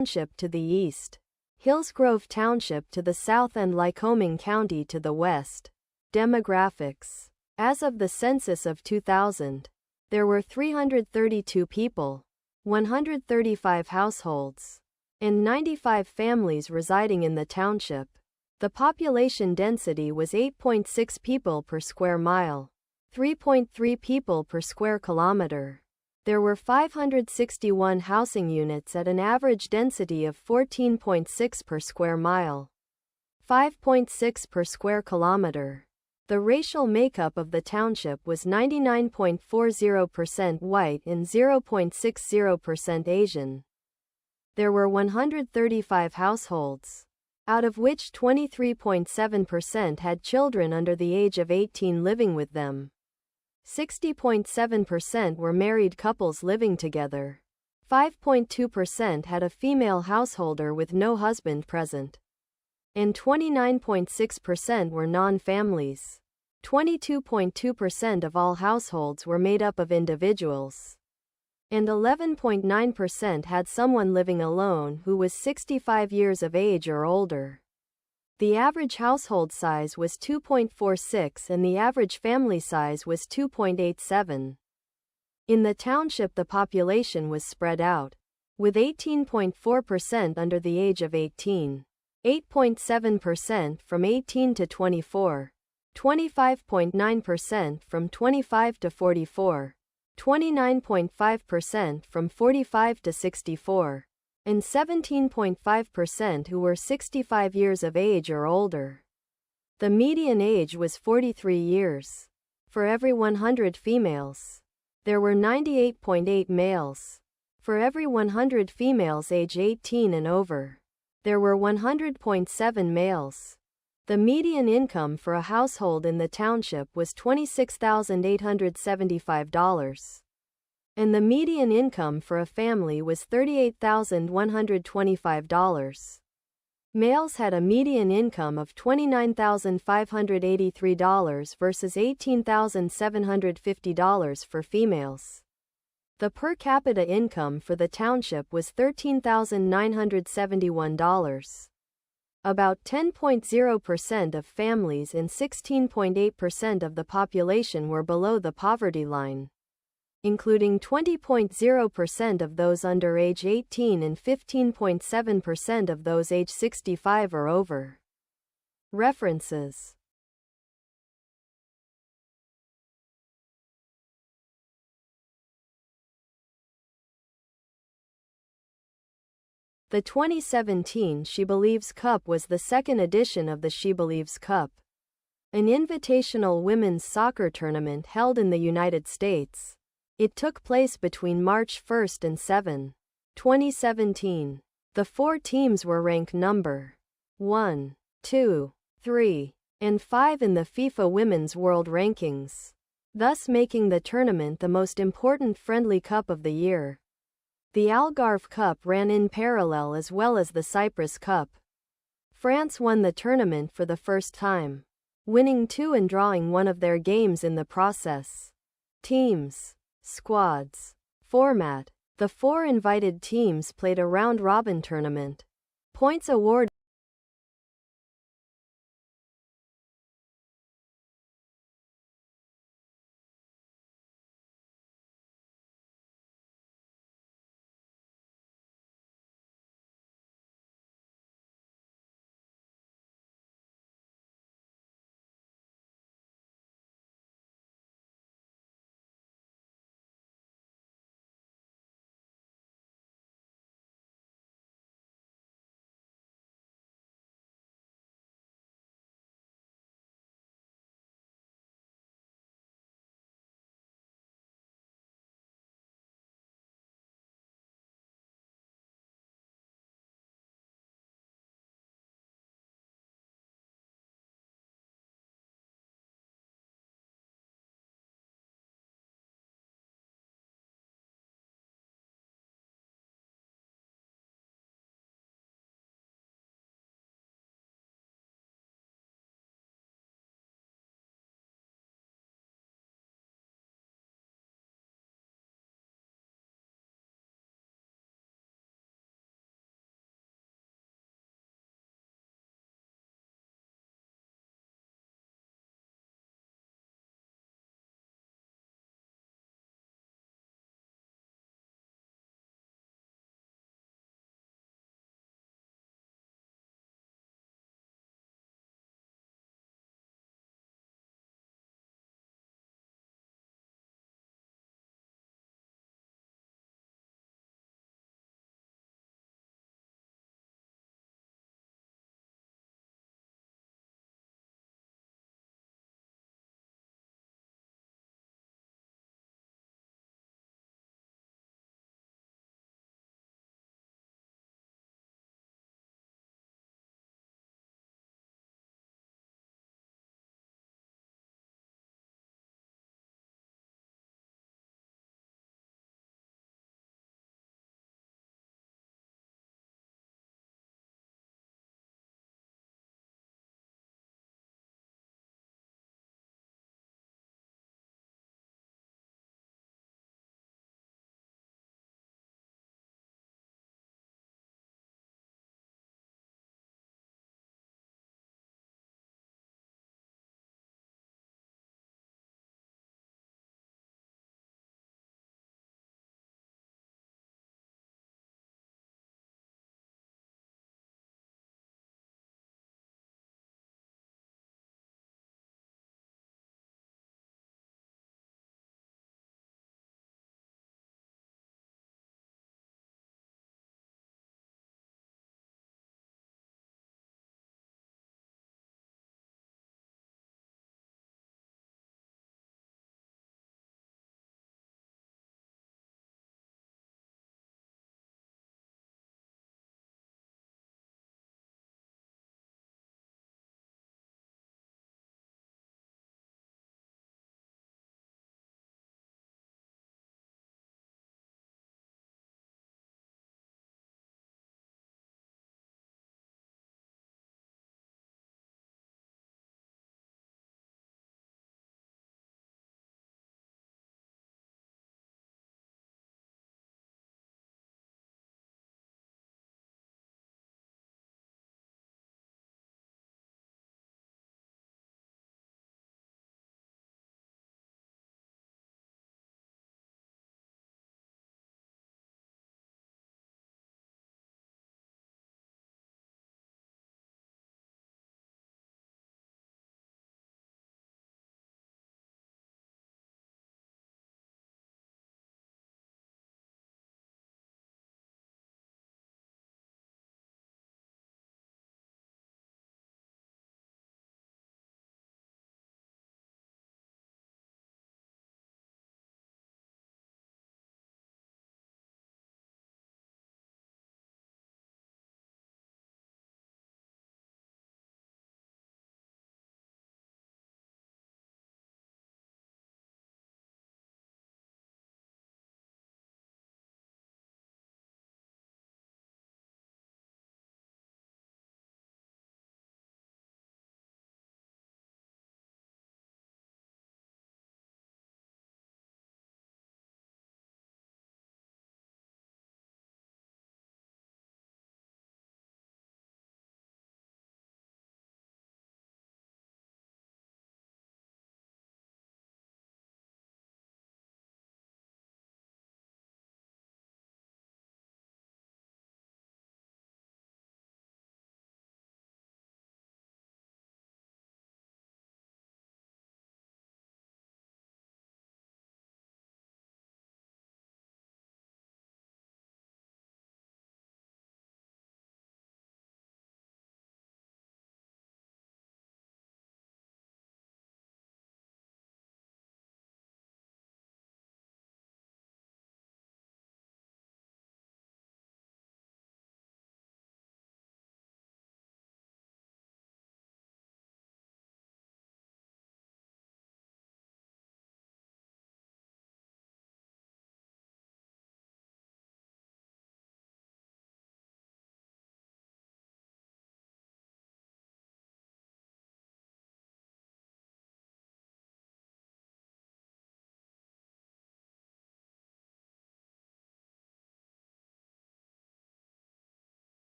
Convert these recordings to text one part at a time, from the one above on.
Township to the east, Hillsgrove Township to the south, and Lycoming County to the west. Demographics. As of the census of 2000, there were 332 people, 135 households, and 95 families residing in the township. The population density was 8.6 people per square mile, 3.3 people per square kilometer. There were 561 housing units at an average density of 14.6 per square mile, 5.6 per square kilometer. The racial makeup of the township was 99.40% white and 0.60% Asian. There were 135 households, out of which 23.7% had children under the age of 18 living with them. 60.7% were married couples living together. 5.2% had a female householder with no husband present. And 29.6% were non-families. 22.2% of all households were made up of individuals. And 11.9% had someone living alone who was 65 years of age or older. The average household size was 2.46 and the average family size was 2.87. In the township, the population was spread out, with 18.4% under the age of 18, 8.7% from 18 to 24, 25.9% from 25 to 44, 29.5% from 45 to 64, and 17.5% who were 65 years of age or older. The median age was 43 years. For every 100 females, there were 98.8 males. For every 100 females age 18 and over, there were 100.7 males. The median income for a household in the township was $26,875, and the median income for a family was $38,125. Males had a median income of $29,583 versus $18,750 for females. The per capita income for the township was $13,971. About 10.0% of families and 16.8% of the population were below the poverty line, including 20.0% of those under age 18 and 15.7% of those age 65 or over. References. The 2017 She Believes Cup was the second edition of the She Believes Cup, an invitational women's soccer tournament held in the United States. It took place between March 1 and 7, 2017. The 4 teams were ranked number 1, 2, 3, and 5 in the FIFA Women's World Rankings, thus making the tournament the most important friendly cup of the year. The Algarve Cup ran in parallel as well as the Cyprus Cup. France won the tournament for the first time, winning 2 and drawing 1 of their games in the process. Teams. Squads. Format. The 4 invited teams played a round-robin tournament. Points awarded.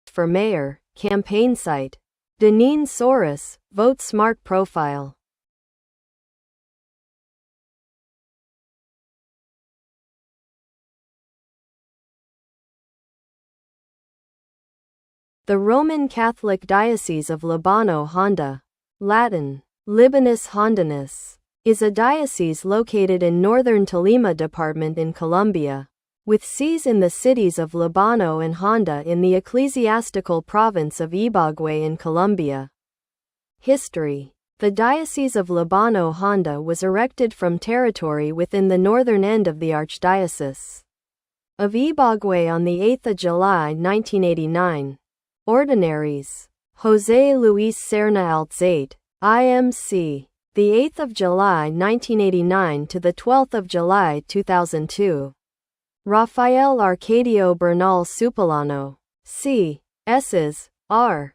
for mayor, campaign site. Deneen Soros, Vote Smart profile. The Roman Catholic Diocese of Libano-Honda, Latin, Libanus Hondanus, is a diocese located in northern Tolima Department in Colombia, with sees in the cities of Libano and Honda in the ecclesiastical province of Ibagué in Colombia. History. The Diocese of Libano-Honda was erected from territory within the northern end of the Archdiocese of Ibagué on the 8th of July 1989. Ordinaries. José Luis Serna Altzate, IMC. The 8th of July 1989 to the 12th of July 2002. Rafael Arcadio Bernal Supilano, C. S's, R.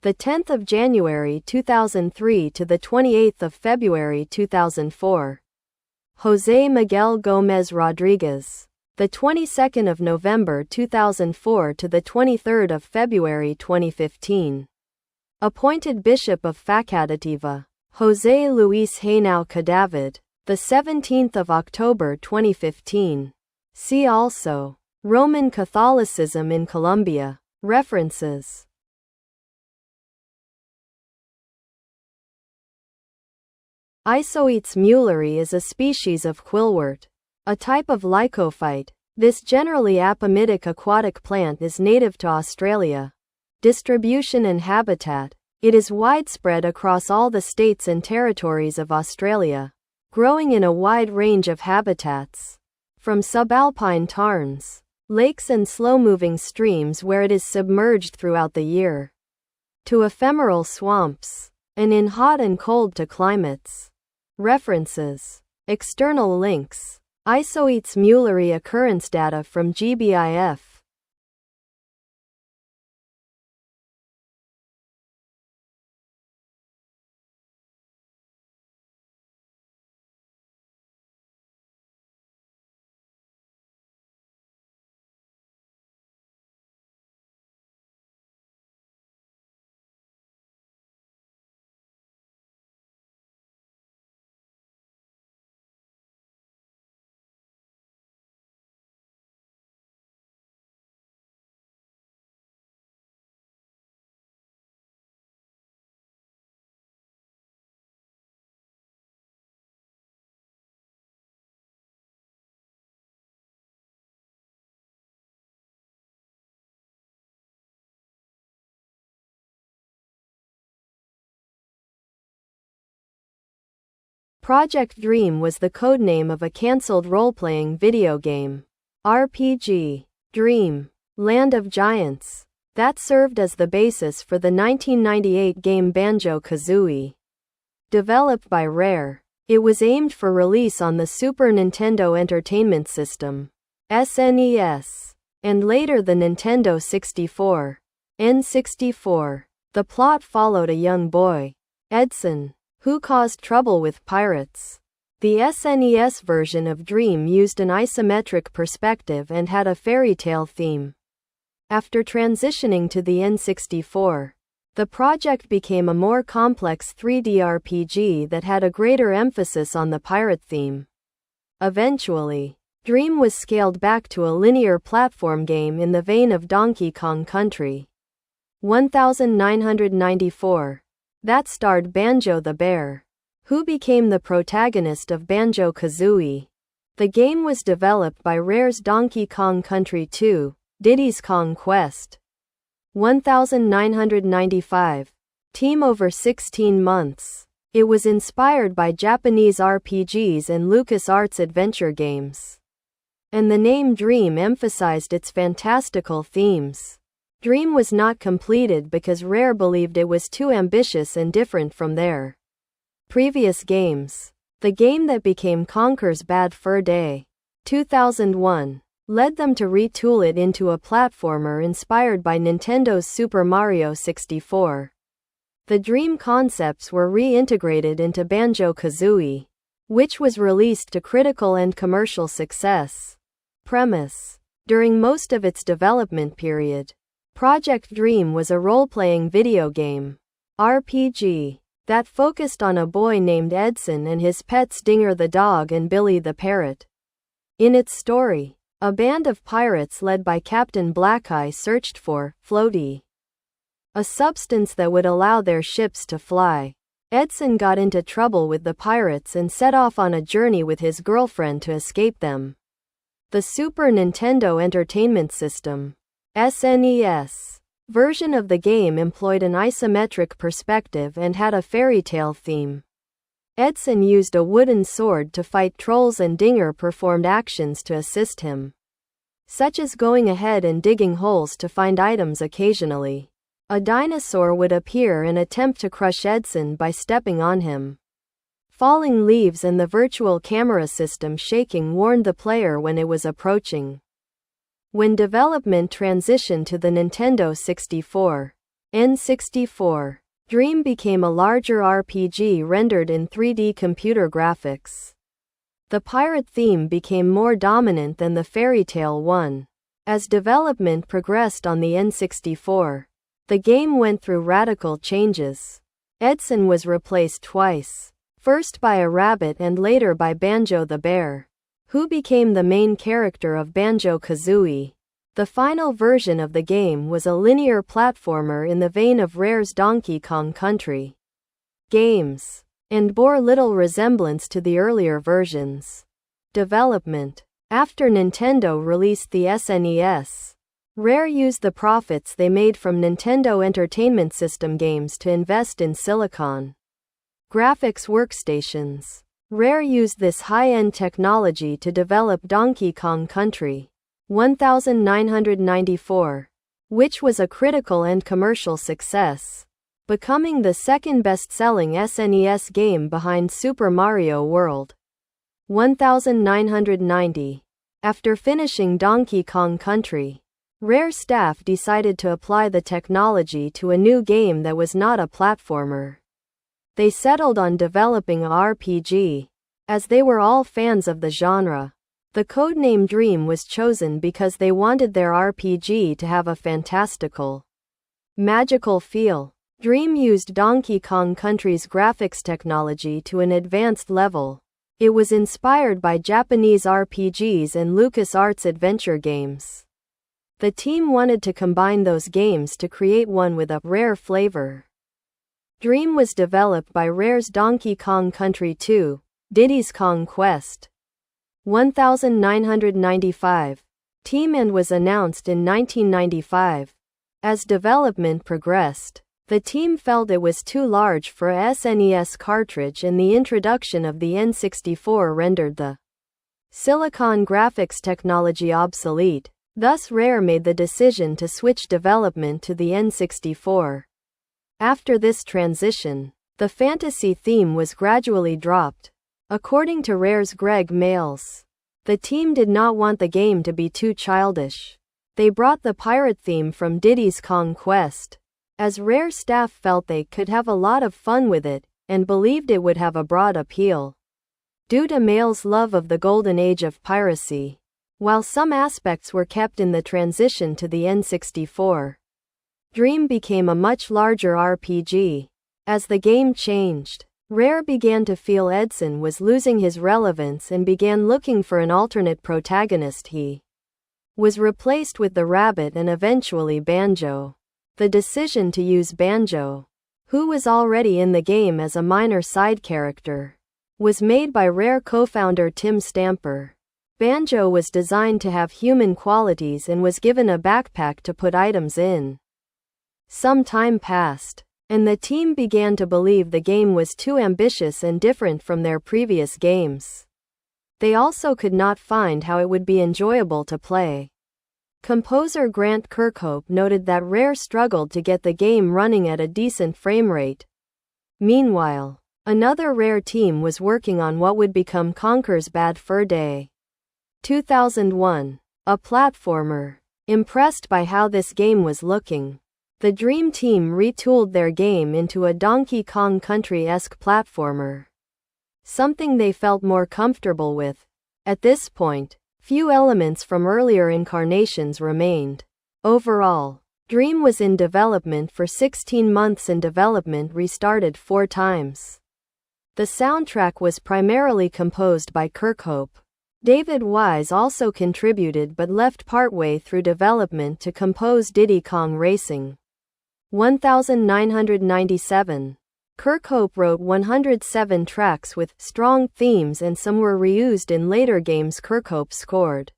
The 10th of January 2003 to the 28th of February 2004. José Miguel Gómez Rodríguez. The 22nd of November 2004 to the 23rd of February 2015. Appointed Bishop of Facatativa, José Luis Henao Cadavid. The 17th of October 2015. See also Roman Catholicism in Colombia. References. Isoetes muelleri is a species of quillwort, a type of lycophyte. This generally apomictic aquatic plant is native to Australia. Distribution and habitat. It is widespread across all the states and territories of Australia, growing in a wide range of habitats, from subalpine tarns, lakes and slow-moving streams where it is submerged throughout the year, to ephemeral swamps, and in hot and cold to climates. References. External links. Isoetes muelleri occurrence data from GBIF. Project Dream was the codename of a cancelled role-playing video game, RPG, Dream, Land of Giants, that served as the basis for the 1998 game Banjo-Kazooie. Developed by Rare, it was aimed for release on the Super Nintendo Entertainment System, SNES, and later the Nintendo 64, N64. The plot followed a young boy, Edson, who caused trouble with pirates. The SNES version of Dream used an isometric perspective and had a fairy tale theme. After transitioning to the N64, the project became a more complex 3D RPG that had a greater emphasis on the pirate theme. Eventually, Dream was scaled back to a linear platform game in the vein of Donkey Kong Country 1994. That starred Banjo the Bear, who became the protagonist of Banjo-Kazooie. The game was developed by Rare's Donkey Kong Country 2, Diddy's Kong Quest 1995 team over 16 months. It was inspired by Japanese RPGs and LucasArts adventure games, and the name Dream emphasized its fantastical themes. Dream was not completed because Rare believed it was too ambitious and different from their previous games. The game that became Conker's Bad Fur Day 2001 led them to retool it into a platformer inspired by Nintendo's Super Mario 64. The Dream concepts were reintegrated into Banjo-Kazooie, which was released to critical and commercial success. Premise. During most of its development period, Project Dream was a role-playing video game, RPG, that focused on a boy named Edson and his pets Dinger the dog and Billy the parrot. In its story, a band of pirates led by Captain Blackeye searched for floaty, a substance that would allow their ships to fly. Edson got into trouble with the pirates and set off on a journey with his girlfriend to escape them. The Super Nintendo Entertainment System (SNES) version of the game employed an isometric perspective and had a fairy tale theme. Edson used a wooden sword to fight trolls and Dinger performed actions to assist him, such as going ahead and digging holes to find items occasionally. A dinosaur would appear and attempt to crush Edson by stepping on him. Falling leaves and the virtual camera system shaking warned the player when it was approaching. When development transitioned to the Nintendo 64, N64, Dream became a larger RPG rendered in 3D computer graphics. The pirate theme became more dominant than the fairy tale one. As development progressed on the N64, the game went through radical changes. Edson was replaced twice, first by a rabbit and later by Banjo the bear, who became the main character of Banjo-Kazooie. The final version of the game was a linear platformer in the vein of Rare's Donkey Kong Country games, and bore little resemblance to the earlier versions. Development. After Nintendo released the SNES, Rare used the profits they made from Nintendo Entertainment System games to invest in Silicon graphics workstations. Rare used this high-end technology to develop Donkey Kong Country 1994, which was a critical and commercial success, becoming the second best-selling SNES game behind Super Mario World 1990. After finishing Donkey Kong Country, Rare staff decided to apply the technology to a new game that was not a platformer. They settled on developing a RPG, as they were all fans of the genre. The codename Dream was chosen because they wanted their RPG to have a fantastical, magical feel. Dream used Donkey Kong Country's graphics technology to an advanced level. It was inspired by Japanese RPGs and LucasArts adventure games. The team wanted to combine those games to create one with a Rare flavor. Dream was developed by Rare's Donkey Kong Country 2, Diddy's Kong Quest 1995 team and was announced in 1995. As development progressed, the team felt it was too large for a SNES cartridge and the introduction of the N64 rendered the Silicon graphics technology obsolete. Thus Rare made the decision to switch development to the N64. After this transition, the fantasy theme was gradually dropped. According to Rare's Greg Mayles, the team did not want the game to be too childish. They brought the pirate theme from Diddy's Kong Quest, as Rare staff felt they could have a lot of fun with it, and believed it would have a broad appeal. Due to Mayles' love of the golden age of piracy, while some aspects were kept in the transition to the N64, Dream became a much larger RPG. As the game changed, Rare began to feel Edson was losing his relevance and began looking for an alternate protagonist. He was replaced with the rabbit and eventually Banjo. The decision to use Banjo, who was already in the game as a minor side character, was made by Rare co-founder Tim Stamper. Banjo was designed to have human qualities and was given a backpack to put items in. Some time passed, and the team began to believe the game was too ambitious and different from their previous games. They also could not find how it would be enjoyable to play. Composer Grant Kirkhope noted that Rare struggled to get the game running at a decent frame rate. Meanwhile, another Rare team was working on what would become Conker's Bad Fur Day 2001, a platformer. Impressed by how this game was looking, the Dream Team retooled their game into a Donkey Kong Country-esque platformer, something they felt more comfortable with. At this point, few elements from earlier incarnations remained. Overall, Dream was in development for 16 months and development restarted 4 times. The soundtrack was primarily composed by Kirkhope. David Wise also contributed but left partway through development to compose Diddy Kong Racing. 1997. Kirkhope wrote 107 tracks with strong themes, and some were reused in later games Kirkhope scored.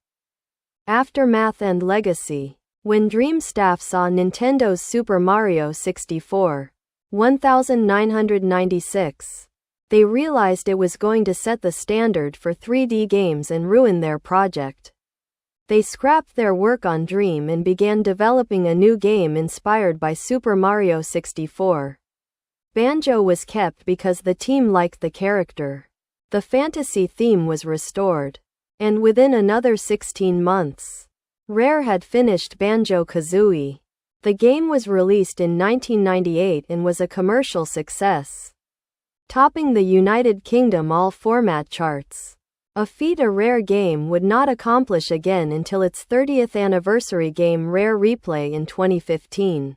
Aftermath and Legacy. When Dream staff saw Nintendo's Super Mario 64, 1996, they realized it was going to set the standard for 3D games and ruin their project. They scrapped their work on Dream and began developing a new game inspired by Super Mario 64. Banjo was kept because the team liked the character. The fantasy theme was restored. And within another 16 months, Rare had finished Banjo-Kazooie. The game was released in 1998 and was a commercial success, topping the United Kingdom all-format charts. A feat a Rare game would not accomplish again until its 30th anniversary game Rare Replay in 2015.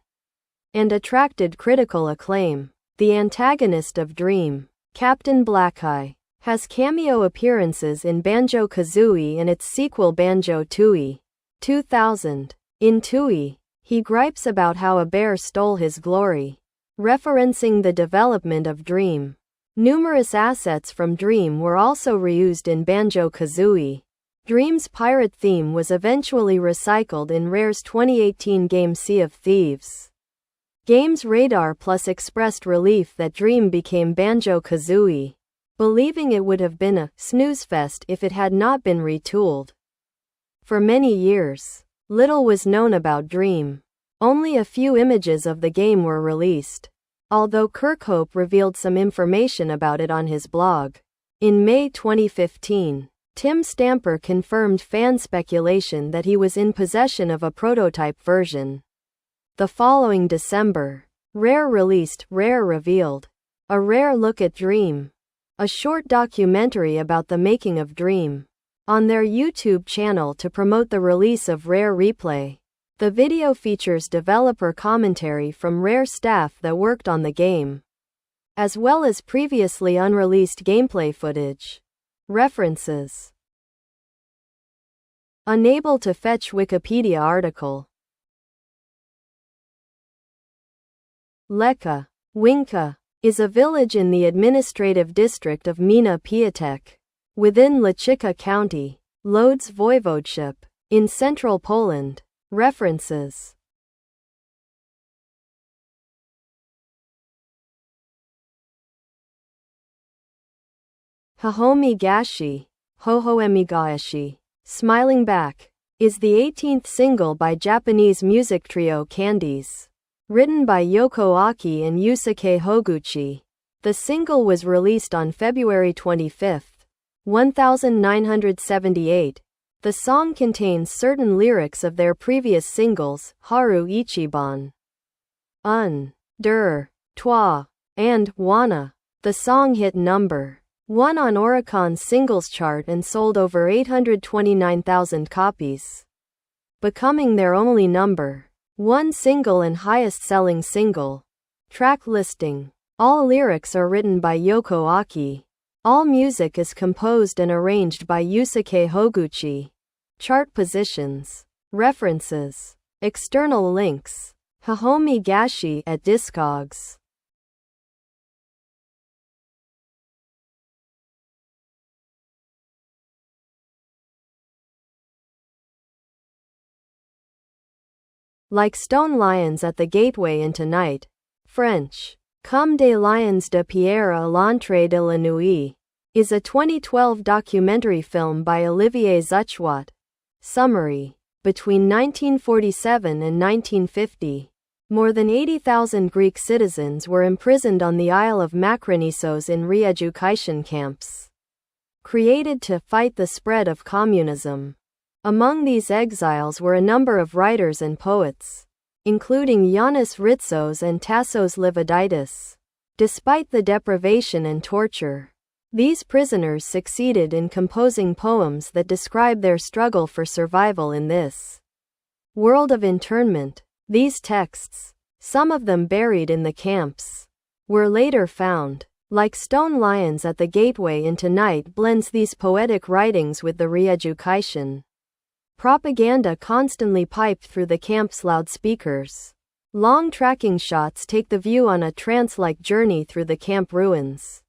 And attracted critical acclaim. The antagonist of Dream, Captain Blackeye, has cameo appearances in Banjo-Kazooie and its sequel Banjo-Tooie. 2000. In Tooie, he gripes about how a bear stole his glory, referencing the development of Dream. Numerous assets from Dream were also reused in Banjo-Kazooie. Dream's pirate theme was eventually recycled in Rare's 2018 game Sea of Thieves. Games Radar Plus expressed relief that Dream became Banjo-Kazooie, believing it would have been a snoozefest if it had not been retooled. For many years, little was known about Dream. Only a few images of the game were released, although Kirkhope revealed some information about it on his blog. In May 2015, Tim Stamper confirmed fan speculation that he was in possession of a prototype version. The following December, Rare released Rare Revealed, a rare look at Dream, a short documentary about the making of Dream, on their YouTube channel to promote the release of Rare Replay. The video features developer commentary from Rare staff that worked on the game, as well as previously unreleased gameplay footage. References. Unable to fetch Wikipedia article. Leka, Winka, is a village in the administrative district of Mina Piatek, within Lechicka County, Lodz Voivodeship, in central Poland. References. Hahomi Gashi, Hohoemi Gaeshi, Smiling Back, is the 18th single by Japanese music trio Candies. Written by Yoko Aki and Yusuke Hoguchi. The single was released on February 25, 1978. The song contains certain lyrics of their previous singles, Haru Ichiban, Der, Toi, and Wana. The song hit number 1 on Oricon's singles chart and sold over 829,000 copies, becoming their only number 1 single and highest-selling single. Track listing. All lyrics are written by Yoko Aki. All music is composed and arranged by Yusuke Hoguchi. Chart positions. References. External links. Hahomi Gashi at Discogs. Like stone lions at the gateway into night. French. Comme des lions de pierre à l'entrée de la nuit, is a 2012 documentary film by Olivier Zuchwat. Summary. Between 1947 and 1950, more than 80,000 Greek citizens were imprisoned on the Isle of Makronisos in re-education camps, created to fight the spread of communism. Among these exiles were a number of writers and poets, including Yannis Ritsos and Tassos Livadaitis. Despite the deprivation and torture, these prisoners succeeded in composing poems that describe their struggle for survival in this world of internment. These texts, some of them buried in the camps, were later found. Like stone lions at the gateway into night blends these poetic writings with the re-education propaganda constantly piped through the camp's loudspeakers. Long tracking shots take the view on a trance-like journey through the camp ruins,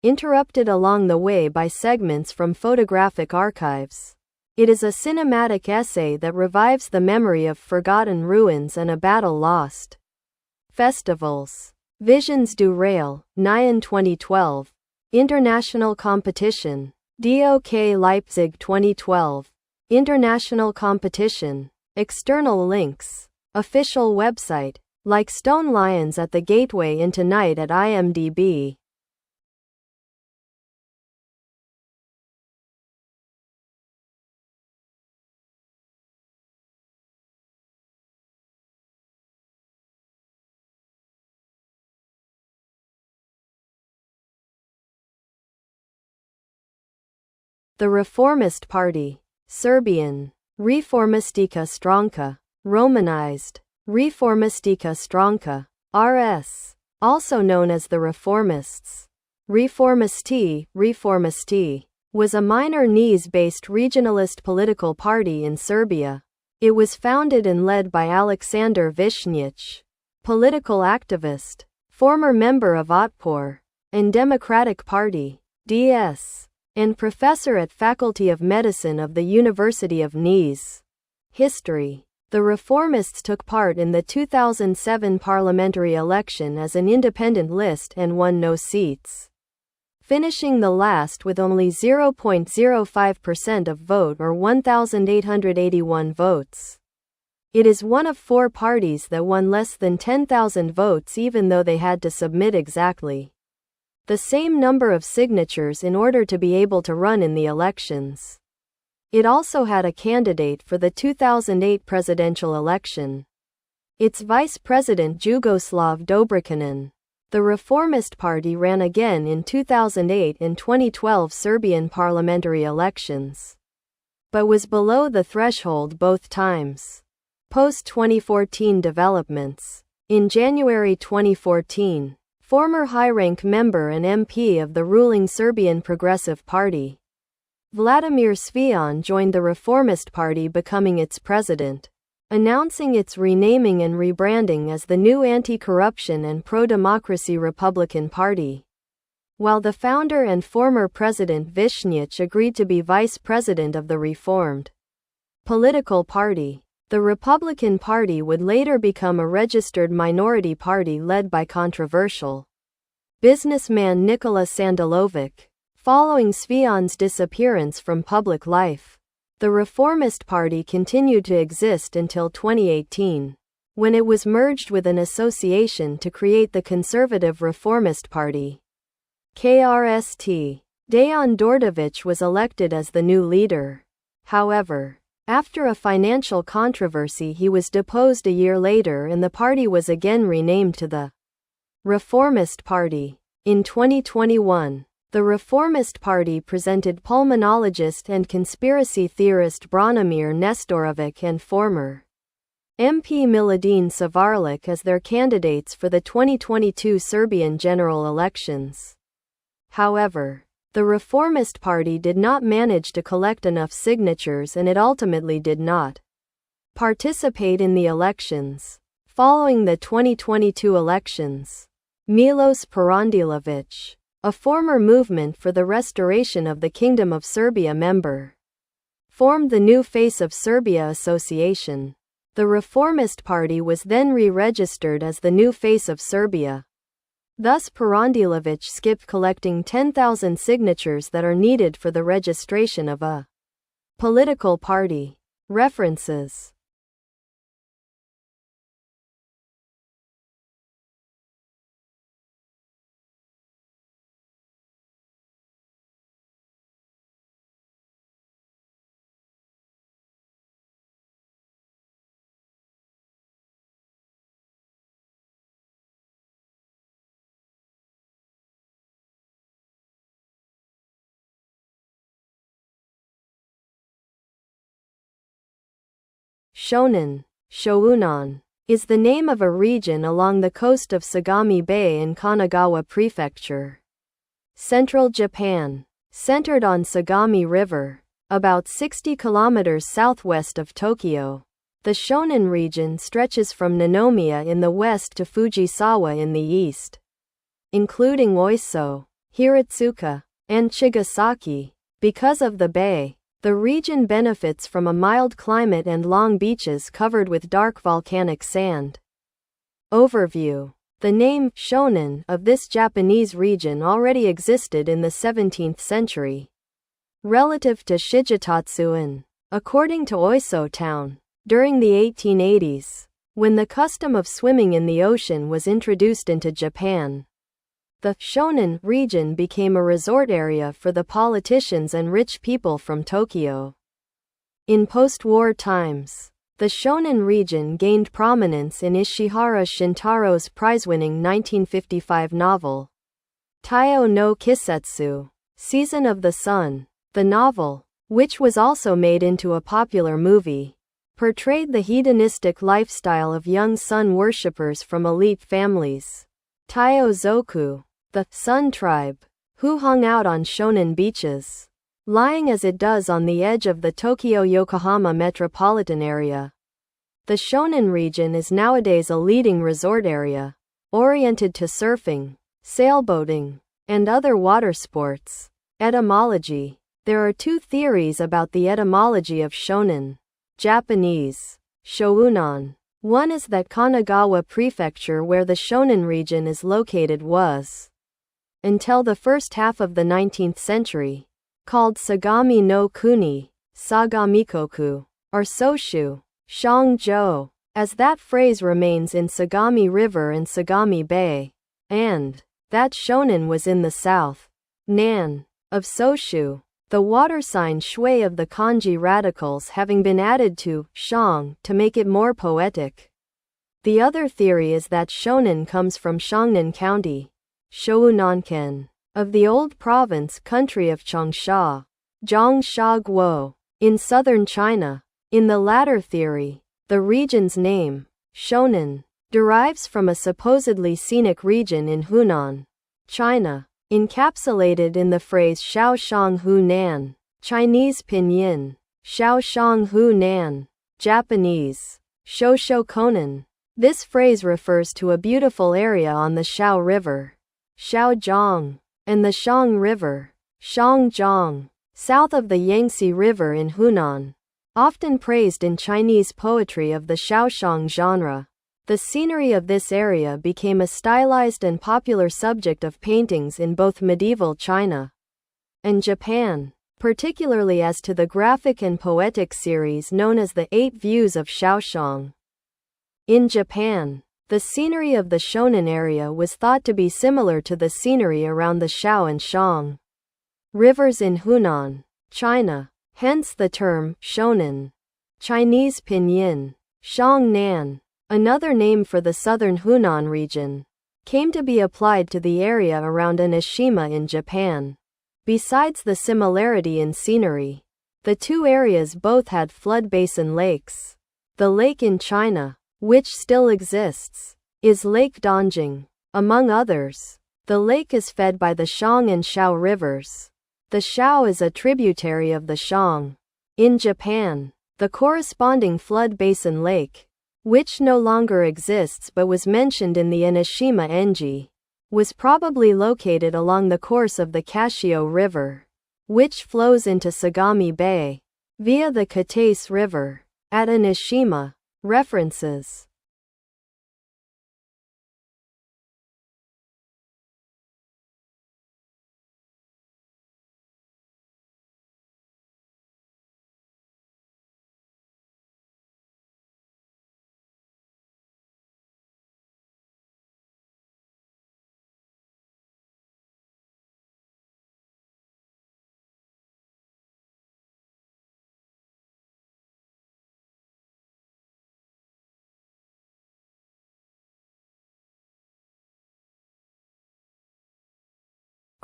interrupted along the way by segments from photographic archives. It is a cinematic essay that revives the memory of forgotten ruins and a battle lost. Festivals. Visions du Rail, Nyon 2012. International competition. DOK Leipzig 2012. International competition. External links. Official website. Like stone lions at the gateway into night at IMDb. The Reformist Party. Serbian. Reformistika Stranka. Romanized. Reformistika Stranka. RS. Also known as the Reformists. Reformisti, was a minor Niš-based regionalist political party in Serbia. It was founded and led by Aleksandar Višnjić, political activist, former member of Otpor and Democratic Party, DS, and professor at Faculty of Medicine of the University of Niš. History. The Reformists took part in the 2007 parliamentary election as an independent list and won no seats, finishing the last with only 0.05% of vote or 1,881 votes. It is one of 4 parties that won less than 10,000 votes even though they had to submit exactly the same number of signatures in order to be able to run in the elections. It also had a candidate for the 2008 presidential election. Its vice president Jugoslav Dobrikanin. The Reformist Party ran again in 2008 and 2012 Serbian parliamentary elections, but was below the threshold both times. Post-2014 developments. In January 2014, former high-rank member and MP of the ruling Serbian Progressive Party, Vladimir Cvijan, joined the Reformist Party, becoming its president, announcing its renaming and rebranding as the new anti-corruption and pro-democracy Republican Party, while the founder and former president Višnjić agreed to be vice president of the reformed political party. The Republican Party would later become a registered minority party led by controversial businessman Nikola Sandilovic. Following Cvijan's disappearance from public life, the Reformist Party continued to exist until 2018, when it was merged with an association to create the Conservative Reformist Party, KRST. Dejan Đorđević was elected as the new leader. However, after a financial controversy, he was deposed a year later and the party was again renamed to the Reformist Party. In 2021, the Reformist Party presented pulmonologist and conspiracy theorist Branimir Nestorović and former MP Miladin Savarlik as their candidates for the 2022 Serbian general elections. However, the Reformist Party did not manage to collect enough signatures and it ultimately did not participate in the elections. Following the 2022 elections, Milos Parandilović, a former Movement for the Restoration of the Kingdom of Serbia member, formed the New Face of Serbia Association. The Reformist Party was then re-registered as the New Face of Serbia. Thus Parandilović skipped collecting 10,000 signatures that are needed for the registration of a political party. References. Shonen, Shounan. is the name of a region along the coast of Sagami Bay in Kanagawa Prefecture, central Japan, centered on Sagami River, about 60 kilometers southwest of Tokyo. The Shonan region stretches from Ninomiya in the west to Fujisawa in the east, including Oiso, Hiratsuka, and Chigasaki. Because of the bay, the region benefits from a mild climate and long beaches covered with dark volcanic sand. Overview. The name Shonan of this Japanese region already existed in the 17th century, relative to Shigetatsuin. According to Oiso Town, during the 1880s, when the custom of swimming in the ocean was introduced into Japan, the Shonan region became a resort area for the politicians and rich people from Tokyo. In post-war times, the Shonan region gained prominence in Ishihara Shintaro's prize-winning 1955 novel, Taiyo no Kisetsu, Season of the Sun. The novel, which was also made into a popular movie, portrayed the hedonistic lifestyle of young sun worshippers from elite families, Taiyo Zoku, the Sun Tribe, who hung out on Shonan beaches, lying as it does on the edge of the Tokyo-Yokohama metropolitan area. The Shonan region is nowadays a leading resort area, oriented to surfing, sailboating, and other water sports. Etymology. There are two theories about the etymology of Shonan. Japanese, Shounan. One is that Kanagawa Prefecture, where the Shonan region is located, was, until the first half of the 19th century, called Sagami no Kuni, Sagamikoku, or Soshu, Shangzhou, as that phrase remains in Sagami River and Sagami Bay, and that Shonan was in the south, Nan, of Soshu, the water sign shui of the kanji radicals having been added to shang to make it more poetic. The other theory is that Shonan comes from Shangnan County, Shounanken, of the old province country of Changsha, Zhongsha-guo, in southern China. In the latter theory, the region's name, Shonan, derives from a supposedly scenic region in Hunan, China, encapsulated in the phrase Shaoshang Hunan, Chinese pinyin, Shaoshang Hunan, Japanese, Shoshokonan. This phrase refers to a beautiful area on the Shao River, Shaojiang, and the Shang River, Shangjiang, south of the Yangtze River in Hunan, often praised in Chinese poetry of the Shaoshang genre. The scenery of this area became a stylized and popular subject of paintings in both medieval China and Japan, particularly as to the graphic and poetic series known as the Eight Views of Shaoshang. In Japan, the scenery of the Shonan area was thought to be similar to the scenery around the Shao and Shang rivers in Hunan, China, hence the term Shonan, Chinese pinyin, Shangnan. Another name for the southern Hunan region, came to be applied to the area around Enoshima in Japan. Besides the similarity in scenery, the two areas both had flood basin lakes. The lake in China, which still exists, is Lake Dongjing. Among others, the lake is fed by the Shang and Shao rivers. The Shao is a tributary of the Shang. In Japan, the corresponding flood basin lake, which no longer exists but was mentioned in the Enoshima Enji, was probably located along the course of the Kashio River, which flows into Sagami Bay, via the Kataise River, at Enoshima. References.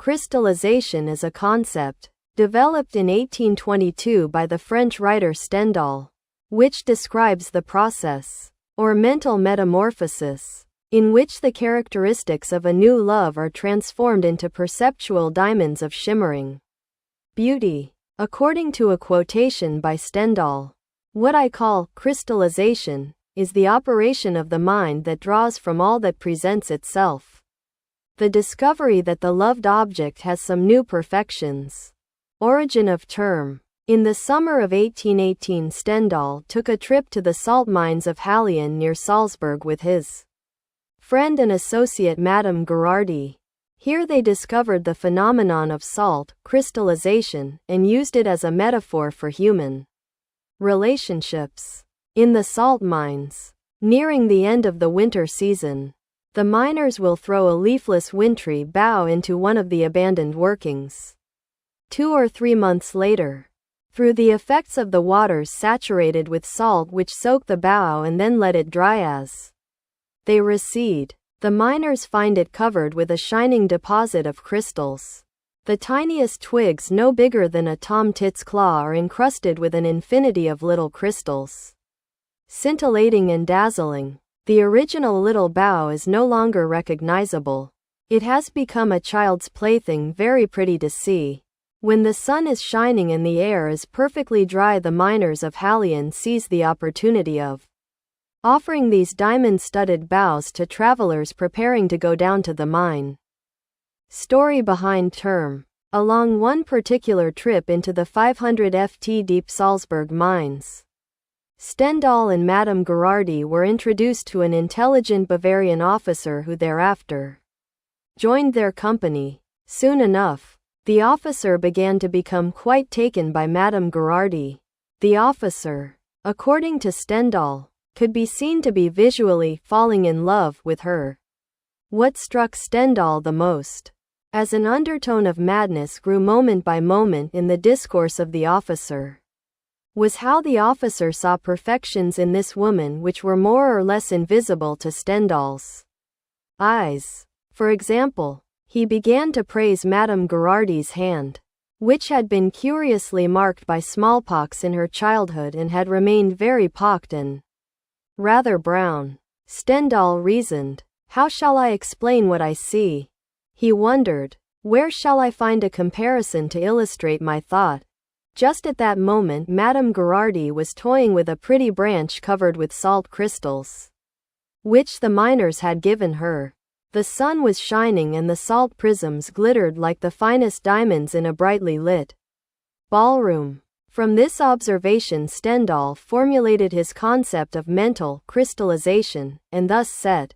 Crystallization is a concept, developed in 1822 by the French writer Stendhal, which describes the process or mental metamorphosis, in which the characteristics of a new love are transformed into perceptual diamonds of shimmering beauty. According to a quotation by Stendhal, what I call crystallization is the operation of the mind that draws from all that presents itself the discovery that the loved object has some new perfections. Origin of term. In the summer of 1818, Stendhal took a trip to the salt mines of Hallien near Salzburg with his friend and associate Madame Gherardi. Here they discovered the phenomenon of salt crystallization and used it as a metaphor for human relationships. In the salt mines, nearing the end of the winter season, the miners will throw a leafless wintry bough into one of the abandoned workings. 2 or 3 months later, through the effects of the waters saturated with salt which soak the bough and then let it dry as they recede, the miners find it covered with a shining deposit of crystals. The tiniest twigs no bigger than a tomtit's claw are encrusted with an infinity of little crystals. Scintillating and dazzling, the original little bough is no longer recognizable. It has become a child's plaything, very pretty to see. When the sun is shining and the air is perfectly dry, the miners of Hallien seize the opportunity of offering these diamond-studded boughs to travelers preparing to go down to the mine. Story behind term. Along one particular trip into the 500 ft deep Salzburg mines, Stendhal and Madame Gherardi were introduced to an intelligent Bavarian officer who thereafter joined their company. Soon enough, the officer began to become quite taken by Madame Gherardi. The officer, according to Stendhal, could be seen to be visually falling in love with her. What struck Stendhal the most, as an undertone of madness grew moment by moment in the discourse of the officer, was how the officer saw perfections in this woman which were more or less invisible to Stendhal's eyes. For example, he began to praise Madame Gherardi's hand, which had been curiously marked by smallpox in her childhood and had remained very pocked and rather brown. Stendhal reasoned, how shall I explain what I see? He wondered, where shall I find a comparison to illustrate my thought? Just at that moment Madame Gherardi was toying with a pretty branch covered with salt crystals, which the miners had given her. The sun was shining and the salt prisms glittered like the finest diamonds in a brightly lit ballroom. From this observation Stendhal formulated his concept of mental crystallization, and thus set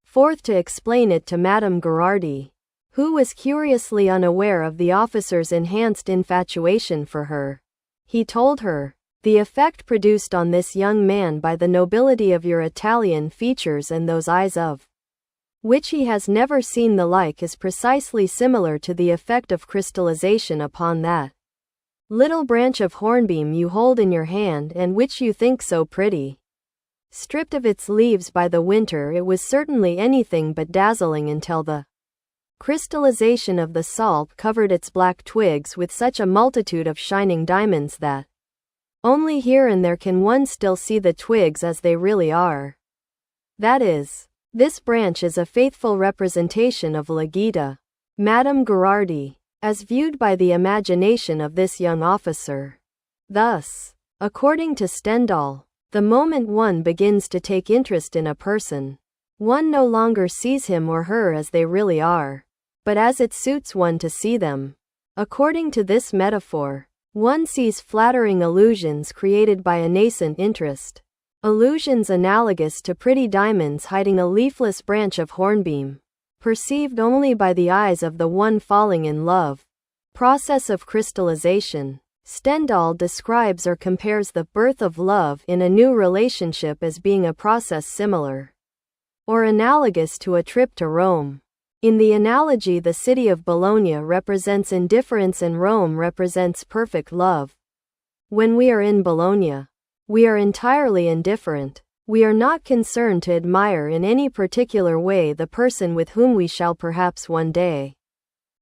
forth to explain it to Madame Gherardi, who was curiously unaware of the officer's enhanced infatuation for her. He told her, "The effect produced on this young man by the nobility of your Italian features and those eyes of which he has never seen the like is precisely similar to the effect of crystallization upon that little branch of hornbeam you hold in your hand and which you think so pretty. Stripped of its leaves by the winter, it was certainly anything but dazzling until the crystallization of the salt covered its black twigs with such a multitude of shining diamonds that only here and there can one still see the twigs as they really are. That is, this branch is a faithful representation of La Gita, Madame Gherardi, as viewed by the imagination of this young officer. Thus, according to Stendhal, the moment one begins to take interest in a person, one no longer sees him or her as they really are, but as it suits one to see them. According to this metaphor, one sees flattering illusions created by a nascent interest, illusions analogous to pretty diamonds hiding a leafless branch of hornbeam, perceived only by the eyes of the one falling in love. Process of crystallization. Stendhal describes or compares the birth of love in a new relationship as being a process similar or analogous to a trip to Rome. In the analogy, the city of Bologna represents indifference and Rome represents perfect love. When we are in Bologna, we are entirely indifferent. We are not concerned to admire in any particular way the person with whom we shall perhaps one day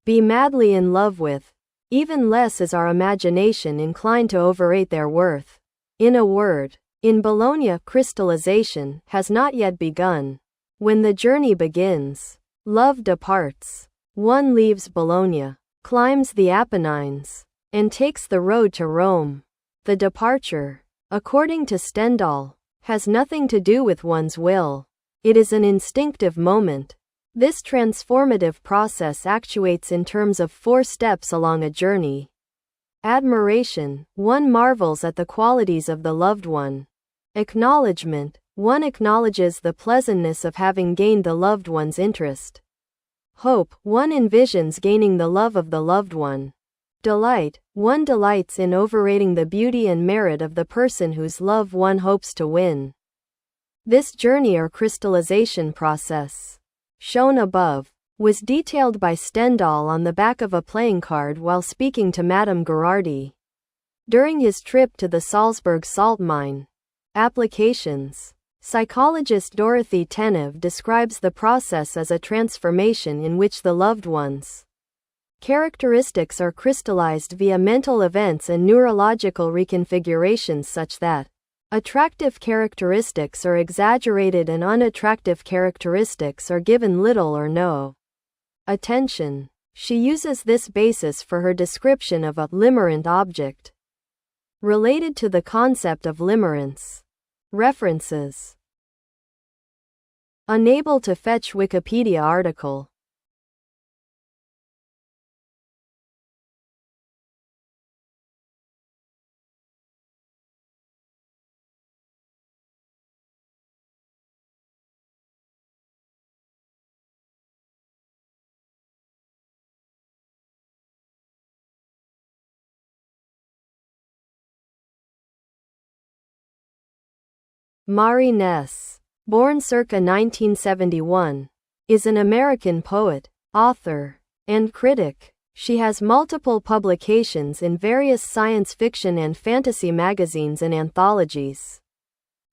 be madly in love with. Even less is our imagination inclined to overrate their worth. In a word, In Bologna, crystallization has not yet begun. When the journey begins, love departs. One leaves Bologna, climbs the Apennines, and takes the road to Rome. The departure, according to Stendhal, has nothing to do with one's will. It is an instinctive moment. This transformative process actuates in terms of 4 steps along a journey. Admiration, one marvels at the qualities of the loved one. Acknowledgement, one acknowledges the pleasantness of having gained the loved one's interest. Hope, one envisions gaining the love of the loved one. Delight, one delights in overrating the beauty and merit of the person whose love one hopes to win. This journey or crystallization process, shown above, was detailed by Stendhal on the back of a playing card while speaking to Madame Gherardi during his trip to the Salzburg salt mine. Applications. Psychologist Dorothy Tenev describes the process as a transformation in which the loved one's characteristics are crystallized via mental events and neurological reconfigurations such that attractive characteristics are exaggerated and unattractive characteristics are given little or no attention. She uses this basis for her description of a limerent object. Related to the concept of limerence. References. Unable to fetch Wikipedia article. Marie Ness, born circa 1971, is an American poet, author, and critic. She has multiple publications in various science fiction and fantasy magazines and anthologies.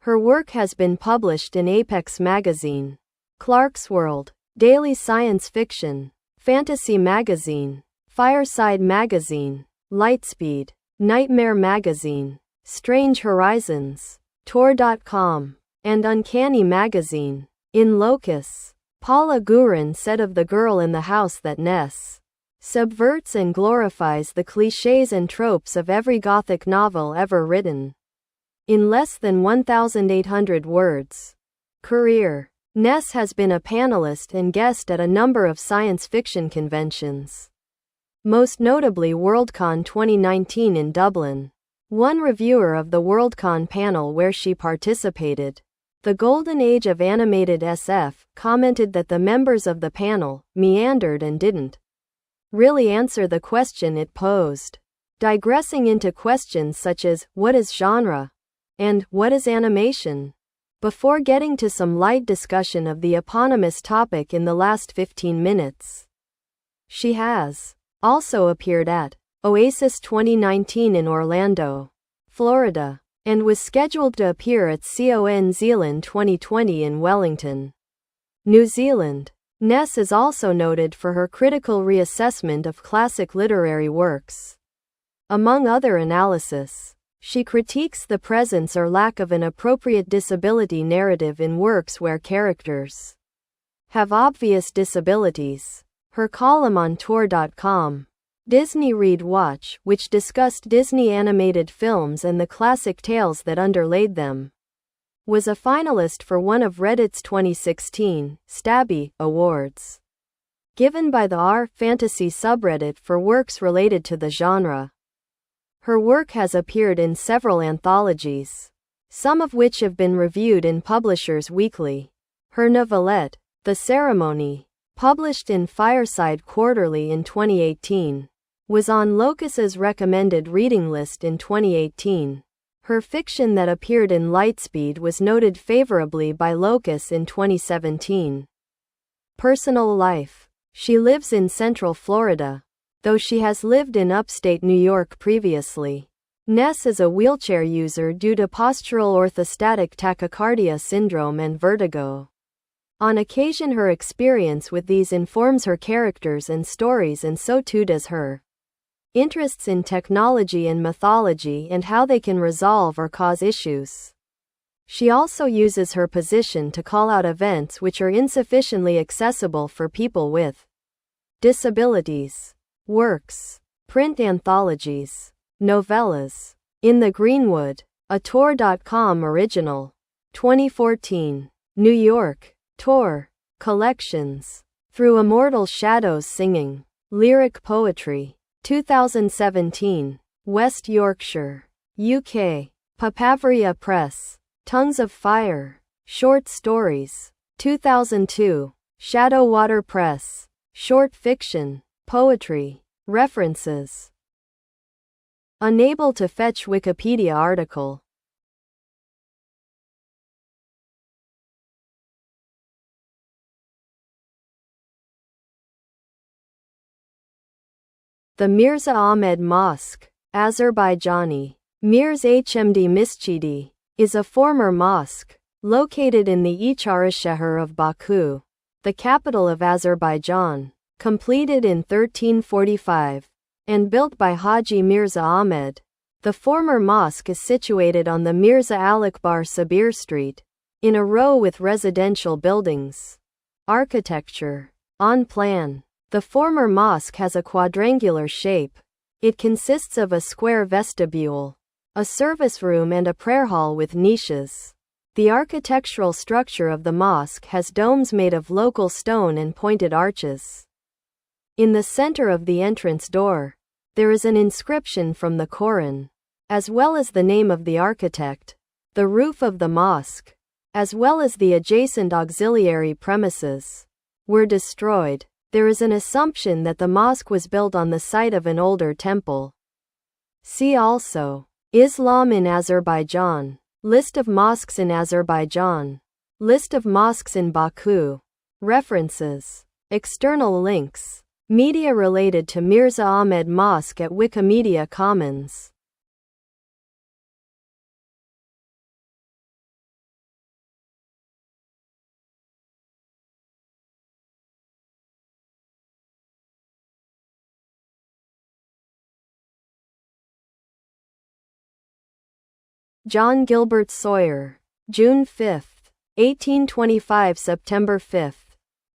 Her work has been published in Apex Magazine, Clarkesworld, Daily Science Fiction, Fantasy Magazine, Fireside Magazine, Lightspeed, Nightmare Magazine, Strange Horizons, Tor.com, and Uncanny Magazine. In Locus, Paula Gurin said of The Girl in the House that Ness subverts and glorifies the clichés and tropes of every Gothic novel ever written in less than 1,800 words. Career. Ness has been a panelist and guest at a number of science fiction conventions, most notably Worldcon 2019 in Dublin. One reviewer of the Worldcon panel where she participated, The Golden Age of Animated SF, commented that the members of the panel meandered and didn't really answer the question it posed, digressing into questions such as, what is genre? And, what is animation? Before getting to some light discussion of the eponymous topic in the last 15 minutes. She has also appeared at Oasis 2019 in Orlando, Florida, and was scheduled to appear at CON Zealand 2020 in Wellington, New Zealand. Ness is also noted for her critical reassessment of classic literary works. Among other analysis, she critiques the presence or lack of an appropriate disability narrative in works where characters have obvious disabilities. Her column on Tor.com, Disney Read Watch, which discussed Disney animated films and the classic tales that underlaid them, was a finalist for one of Reddit's 2016 Stabby Awards, given by the r/fantasy subreddit for works related to the genre. Her work has appeared in several anthologies, some of which have been reviewed in Publishers Weekly. Her novelette, The Ceremony, published in Fireside Quarterly in 2018, was on Locus's recommended reading list in 2018. Her fiction that appeared in Lightspeed was noted favorably by Locus in 2017. Personal life. She lives in Central Florida, though she has lived in upstate New York previously. Ness is a wheelchair user due to postural orthostatic tachycardia syndrome and vertigo. On occasion her experience with these informs her characters and stories, and so too does her interests in technology and mythology and how they can resolve or cause issues. She also uses her position to call out events which are insufficiently accessible for people with disabilities. Works. Print anthologies. Novellas. In the Greenwood. A Tor.com original. 2014. New York. Tor. Collections. Through Immortal Shadows Singing. Lyric Poetry. 2017. West Yorkshire. UK. Papavria Press. Tongues of Fire. Short Stories. 2002. Shadow Water Press. Short Fiction. Poetry. References. Unable to fetch Wikipedia article. The Mirza Ahmed Mosque, Azerbaijani. Mirza Hmd Mesjidi, is a former mosque, located in the Icharishehir of Baku, the capital of Azerbaijan, completed in 1345, and built by Haji Mirza Ahmed. The former mosque is situated on the Mirza Alakbar Sabir Street, in a row with residential buildings. Architecture. On plan. The former mosque has a quadrangular shape. It consists of a square vestibule, a service room and a prayer hall with niches. The architectural structure of the mosque has domes made of local stone and pointed arches. In the center of the entrance door, there is an inscription from the Quran, as well as the name of the architect. The roof of the mosque, as well as the adjacent auxiliary premises, were destroyed. There is an assumption that the mosque was built on the site of an older temple. See also Islam in Azerbaijan. List of mosques in Azerbaijan. List of mosques in Baku. References. External links. Media related to Mirza Ahmed Mosque at Wikimedia Commons. John Gilbert Sawyer. June 5, 1825 September 5,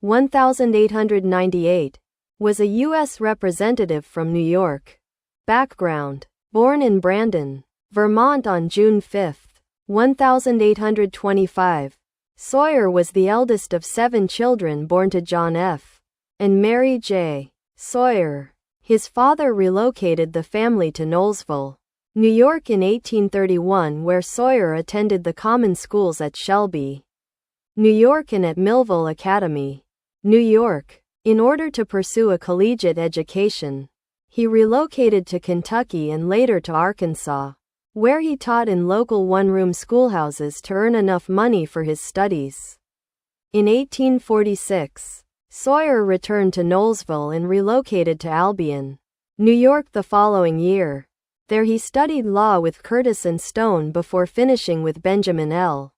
1898. Was a U.S. representative from New York. Background. Born in Brandon, Vermont on June 5, 1825. Sawyer was the eldest of 7 children born to John F. and Mary J. Sawyer. His father relocated the family to Knowlesville, New York in 1831, where Sawyer attended the common schools at Shelby, New York and at Millville Academy, New York. In order to pursue a collegiate education, he relocated to Kentucky and later to Arkansas, where he taught in local one-room schoolhouses to earn enough money for his studies. In 1846, Sawyer returned to Knowlesville and relocated to Albion, New York the following year. There he studied law with Curtis and Stone before finishing with Benjamin L.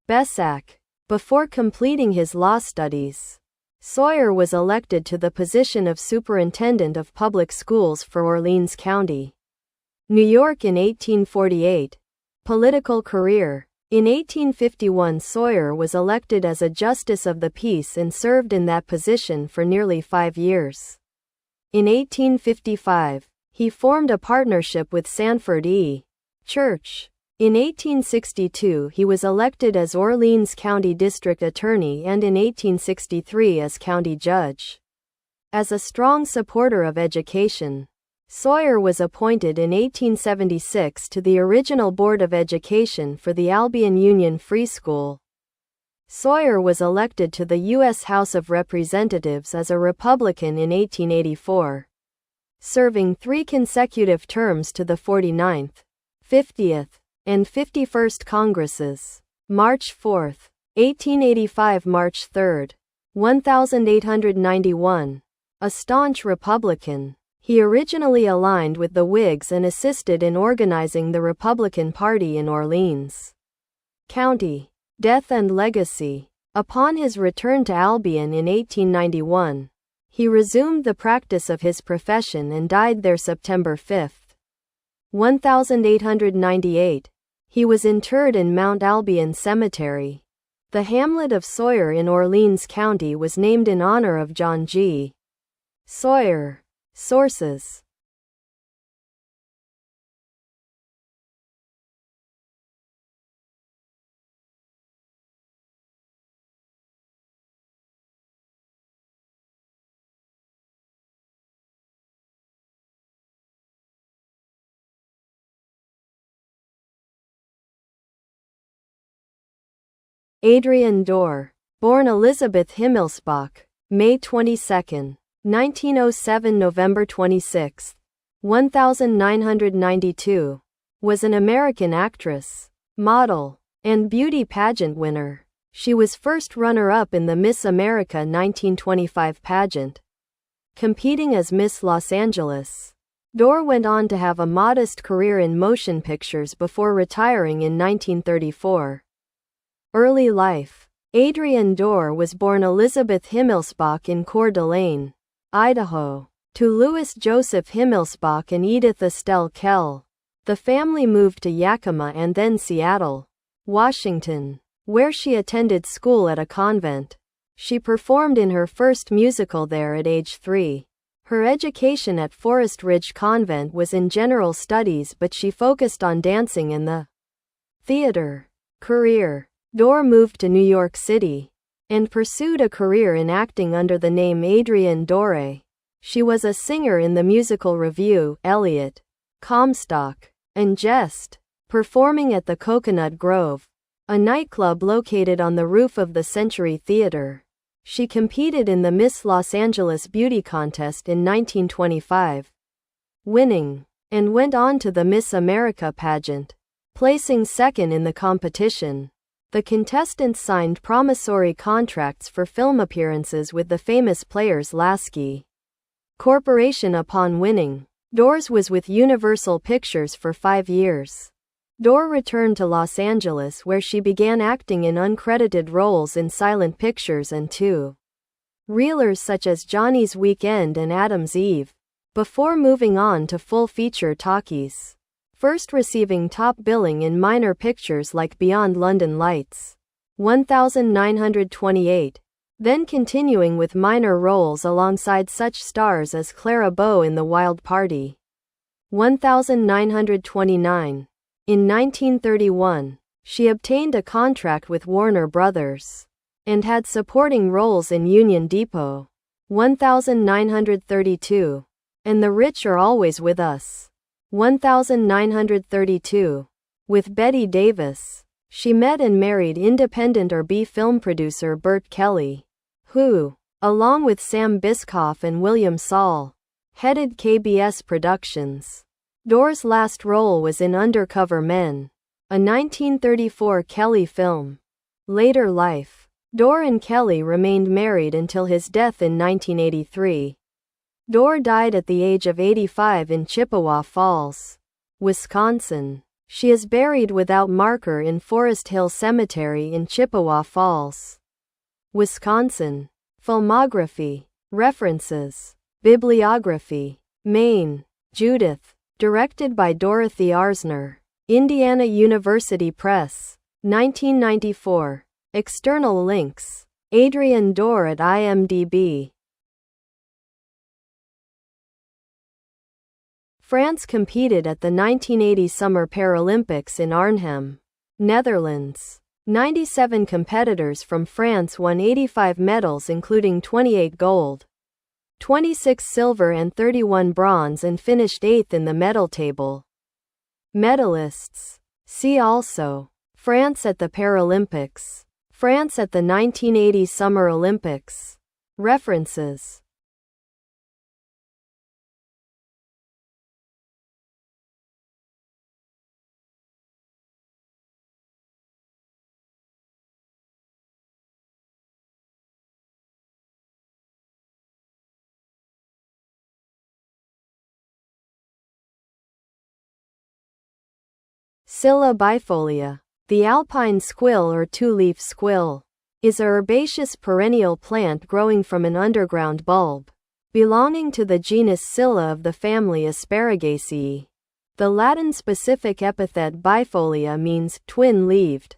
Besack. Before completing his law studies, Sawyer was elected to the position of Superintendent of Public Schools for Orleans County, New York in 1848. Political career. In 1851, Sawyer was elected as a Justice of the Peace and served in that position for nearly 5 years. In 1855, he formed a partnership with Sanford E. Church. In 1862, he was elected as Orleans County District Attorney and in 1863 as County Judge. As a strong supporter of education, Sawyer was appointed in 1876 to the original Board of Education for the Albion Union Free School. Sawyer was elected to the U.S. House of Representatives as a Republican in 1884. Serving 3 consecutive terms to the 49th, 50th, and 51st Congresses. March 4, 1885 March 3, 1891. A staunch Republican, he originally aligned with the Whigs and assisted in organizing the Republican Party in Orleans County. Death and legacy. Upon his return to Albion in 1891, he resumed the practice of his profession and died there September 5, 1898. He was interred in Mount Albion Cemetery. The hamlet of Sawyer in Orleans County was named in honor of John G. Sawyer. Sources: Adrienne Dorr, born Elizabeth Himmelsbach, May 22, 1907 – November 26, 1992, was an American actress, model, and beauty pageant winner. She was first runner-up in the Miss America 1925 pageant, competing as Miss Los Angeles. Dorr went on to have a modest career in motion pictures before retiring in 1934. Early life: Adrienne Dorr was born Elizabeth Himmelsbach in Coeur d'Alene, Idaho, to Louis Joseph Himmelsbach and Edith Estelle Kell. The family moved to Yakima and then Seattle, Washington, where she attended school at a convent. She performed in her first musical there at age 3. Her education at Forest Ridge Convent was in general studies, but she focused on dancing and the theater. Career: Dorr moved to New York City and pursued a career in acting under the name Adrienne Doré. She was a singer in the musical revue Elliot, Comstock, and Jest, performing at the Coconut Grove, a nightclub located on the roof of the Century Theater. She competed in the Miss Los Angeles Beauty Contest in 1925, winning, and went on to the Miss America pageant, placing second in the competition. The contestants signed promissory contracts for film appearances with the famous Players Lasky Corporation upon winning. Dorr's was with Universal Pictures for 5 years. Dorr returned to Los Angeles, where she began acting in uncredited roles in silent pictures and two-reelers such as Johnny's Weekend and Adam's Eve, before moving on to full-feature talkies, first receiving top billing in minor pictures like Beyond London Lights, 1928, then continuing with minor roles alongside such stars as Clara Bow in The Wild Party, 1929. In 1931, she obtained a contract with Warner Brothers and had supporting roles in Union Depot, 1932, and The Rich Are Always With Us, 1932. With Betty Davis, she met and married independent R&B film producer Bert Kelly, who, along with Sam Biscoff and William Saul, headed KBS Productions. Dorr's last role was in Undercover Men, a 1934 Kelly film. Later life: Dorr and Kelly remained married until his death in 1983. Dorr died at the age of 85 in Chippewa Falls, Wisconsin. She is buried without marker in Forest Hill Cemetery in Chippewa Falls, Wisconsin. Filmography. References. Bibliography. Maine, Judith. Directed by Dorothy Arzner. Indiana University Press. 1994. External links. Adrienne Dorr at IMDb. France competed at the 1980 Summer Paralympics in Arnhem, Netherlands. 97 competitors from France won 85 medals, including 28 gold, 26 silver and 31 bronze, and finished 8th in the medal table. Medalists. See also: France at the Paralympics, France at the 1980 Summer Olympics. References. Scilla bifolia. The alpine squill or two-leaf squill is a herbaceous perennial plant growing from an underground bulb, belonging to the genus Scilla of the family Asparagaceae. The Latin specific epithet bifolia means twin-leaved.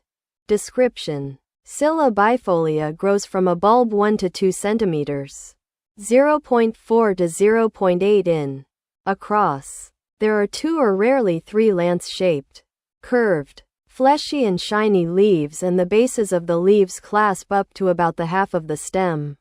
Description: Scilla bifolia grows from a bulb 1 to 2 centimeters, 0.4 to 0.8 in, across. There are 2 or rarely 3 lance-shaped, curved, fleshy and shiny leaves, and the bases of the leaves clasp up to about the half of the stem.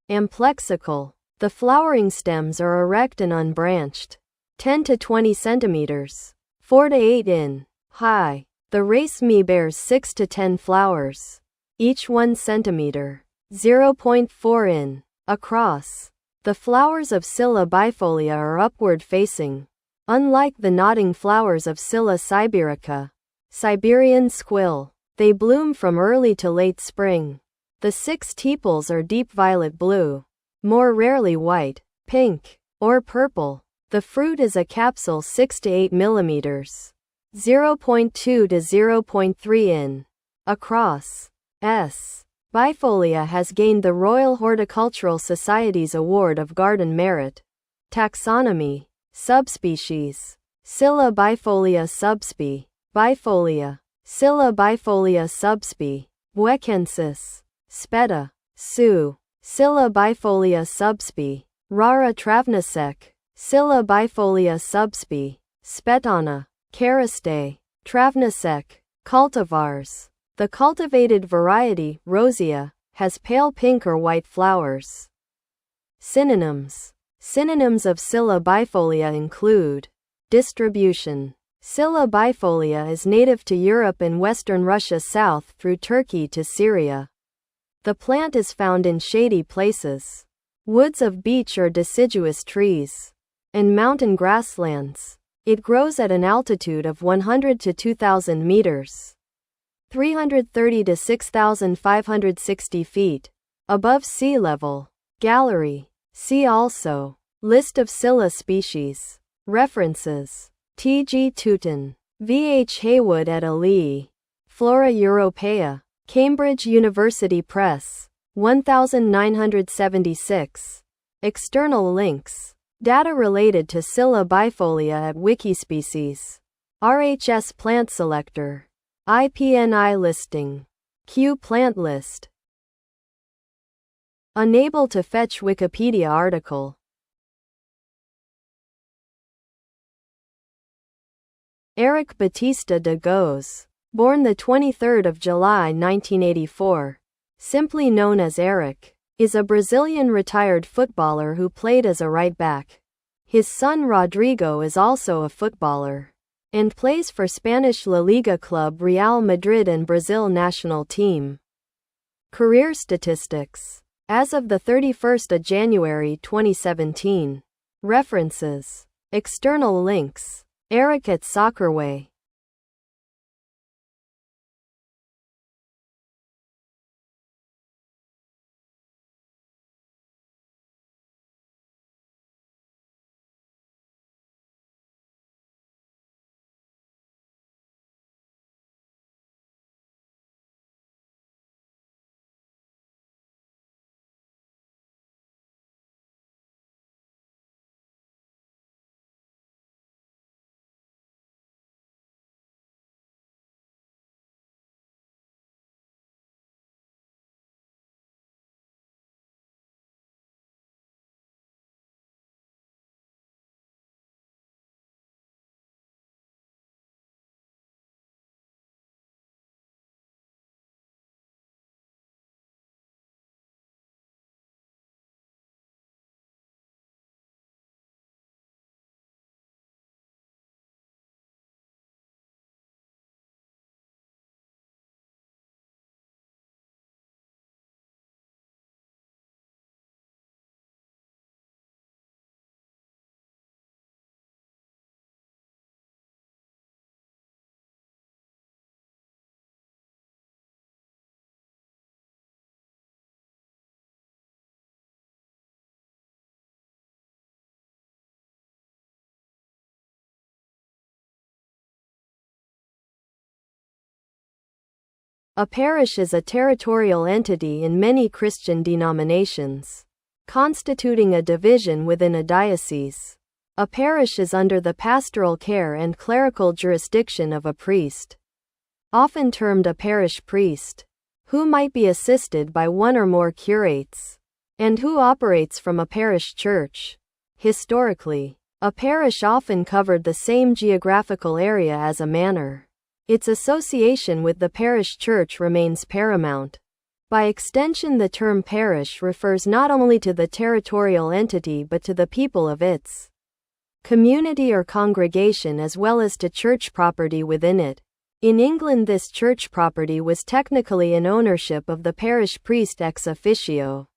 Amplexical. The flowering stems are erect and unbranched, 10 to 20 centimeters, 4 to 8 in, high. The raceme bears 6 to 10 flowers, each 1 centimeter, 0.4 in, across. The flowers of Scilla bifolia are upward facing. Unlike the nodding flowers of Scilla siberica, Siberian squill, they bloom from early to late spring. The 6 tepals are deep violet blue, more rarely white, pink, or purple. The fruit is a capsule 6 to 8 millimeters, 0.2 to 0.3 in, across. S. bifolia has gained the Royal Horticultural Society's Award of Garden Merit. Taxonomy. Subspecies: Scilla bifolia subsp. Bifolia. Scilla bifolia subsp. Bueckensis. Speta. Su. Scilla bifolia subsp. Rara Travnasek. Scilla bifolia subsp. Spetana. Caristae. Travnasek. Cultivars. The cultivated variety, Rosea, has pale pink or white flowers. Synonyms. Synonyms of Scilla bifolia include: distribution. Scilla bifolia is native to Europe and western Russia south through Turkey to Syria. The plant is found in shady places, woods of beech or deciduous trees, and mountain grasslands. It grows at an altitude of 100 to 2,000 meters, 330 to 6,560 feet, above sea level. Gallery. See also: List of Scilla species. References: T. G. Touton, V. H. Haywood et al. Flora Europaea. Cambridge University Press. 1976. External links. Data related to Scilla bifolia at Wikispecies. RHS Plant Selector. IPNI listing. Q plant list. Unable to fetch Wikipedia article. Eric Batista de Goes, born the 23rd of July 1984, simply known as Eric, is a Brazilian retired footballer who played as a right back. His son Rodrigo is also a footballer and plays for Spanish La Liga club Real Madrid and Brazil national team. Career statistics. As of the 31st of January 2017. References. External links. Eric at Soccerway. A parish is a territorial entity in many Christian denominations, constituting a division within a diocese. A parish is under the pastoral care and clerical jurisdiction of a priest, often termed a parish priest, who might be assisted by one or more curates, and who operates from a parish church. Historically, a parish often covered the same geographical area as a manor. Its association with the parish church remains paramount. By extension, the term parish refers not only to the territorial entity but to the people of its community or congregation as well as to church property within it. In England, this church property was technically in ownership of the parish priest ex officio,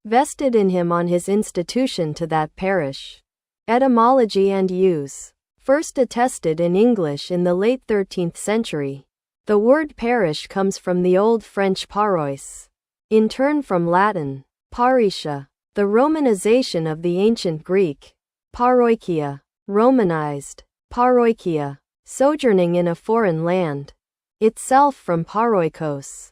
vested in him on his institution to that parish. Etymology and use. First attested in English in the late 13th century. The word parish comes from the Old French paroisse, in turn from Latin parochia, the romanization of the ancient Greek paroikia, romanized paroikia, sojourning in a foreign land, itself from paroikos,